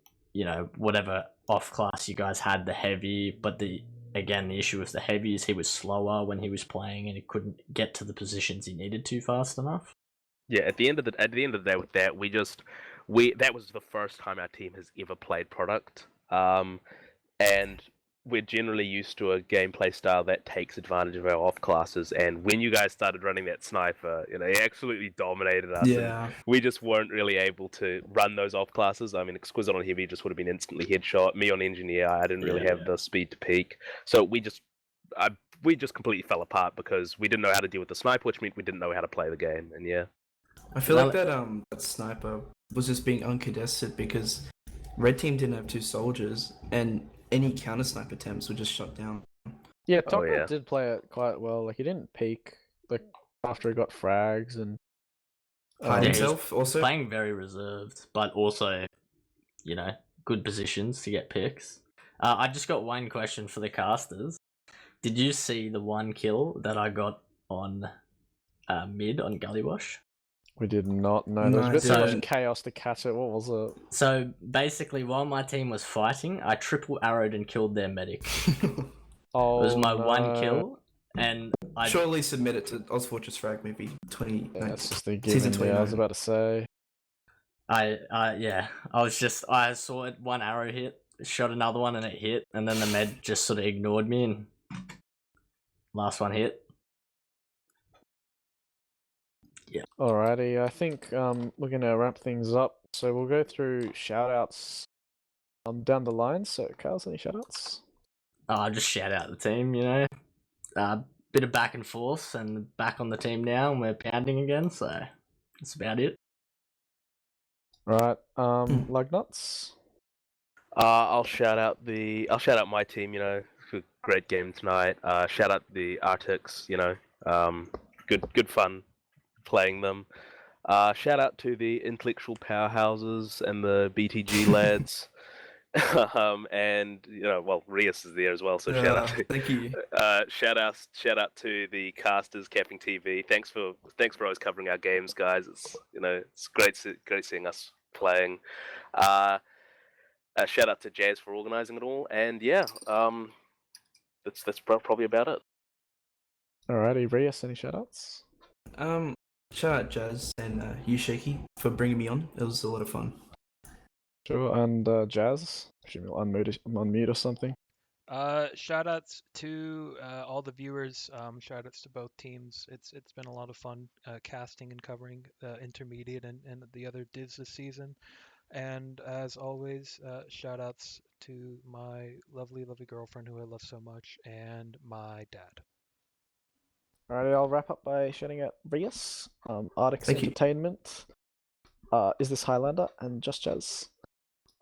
whatever off class you guys had, the heavy. But the issue with the heavy is he was slower when he was playing, and he couldn't get to the positions he needed to fast enough. Yeah, at the end of the day, with that, that was the first time our team has ever played product, and we're generally used to a gameplay style that takes advantage of our off classes. And when you guys started running that sniper, he absolutely dominated us, Yeah. and we just weren't really able to run those off classes. I mean, Exquisite on heavy just would have been instantly headshot. Me on engineer, I didn't really have the speed to peak, so we just completely fell apart because we didn't know how to deal with the sniper, which meant we didn't know how to play the game. And yeah. I feel like that sniper was just being uncontested because red team didn't have two soldiers, and any counter sniper attempts were just shut down. Yeah, Oh, Toka yeah. did play it quite well. Like he didn't peak like after he got frags and Hide Yeah, himself also. Playing very reserved, but also, good positions to get picks. I just got one question for the casters. Did you see the one kill that I got on mid on Gully Wash? we did not know. No, There was a bit I too much didn't. chaos to catch it. What was it? So basically, while my team was fighting, I triple arrowed and killed their medic. Oh, It was my one no. kill, and I Surely submit it to ozfortress frag maybe 20. Yeah, that's just the Season given. Yeah, I was 29. about to say. I saw it, one arrow hit, shot another one and it hit, and then the med just sort of ignored me and last one hit. Yeah. Alrighty, I think we're gonna wrap things up. So we'll go through shoutouts down the line. So Carl's, any shoutouts? Just shout out the team, bit of back and forth and back on the team now, and we're pounding again, so that's about it. Right, Lugnuts. I'll shout out my team. Great game tonight. Shout out the Artix. Good fun playing them. Shout out to the intellectual powerhouses and the BTG lads. And Rias is there as well. So shout out to Thank you. shout out to the casters, CappingTV. Thanks for always covering our games, guys. It's great seeing us playing. Shout out to Jazz for organizing it all, and yeah, that's probably about it. Alrighty, Rias, any shoutouts? Shout out Jazz and you Shakey for bringing me on. It was a lot of fun. Sure, and Jazz. Presume you'll unmute or something. Shout outs to all the viewers. Shout outs to both teams. It's been a lot of fun casting and covering the intermediate and the other divs this season. And as always, shout outs to my lovely, lovely girlfriend who I love so much, and my dad. Alrighty, I'll wrap up by shouting out Rias, Artix Thank you. Entertainment, Is This Highlander, and Just Jazz.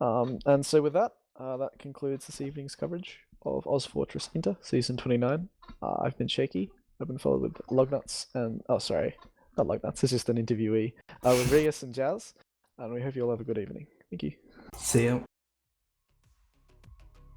And so with that, that concludes this evening's coverage of ozfortress Inter Season 29. I've been Shakey. I've been followed with Lognuts and not Lognuts. It's just an interviewee with Rias and Jazz. And we hope you all have a good evening. Thank you. See ya.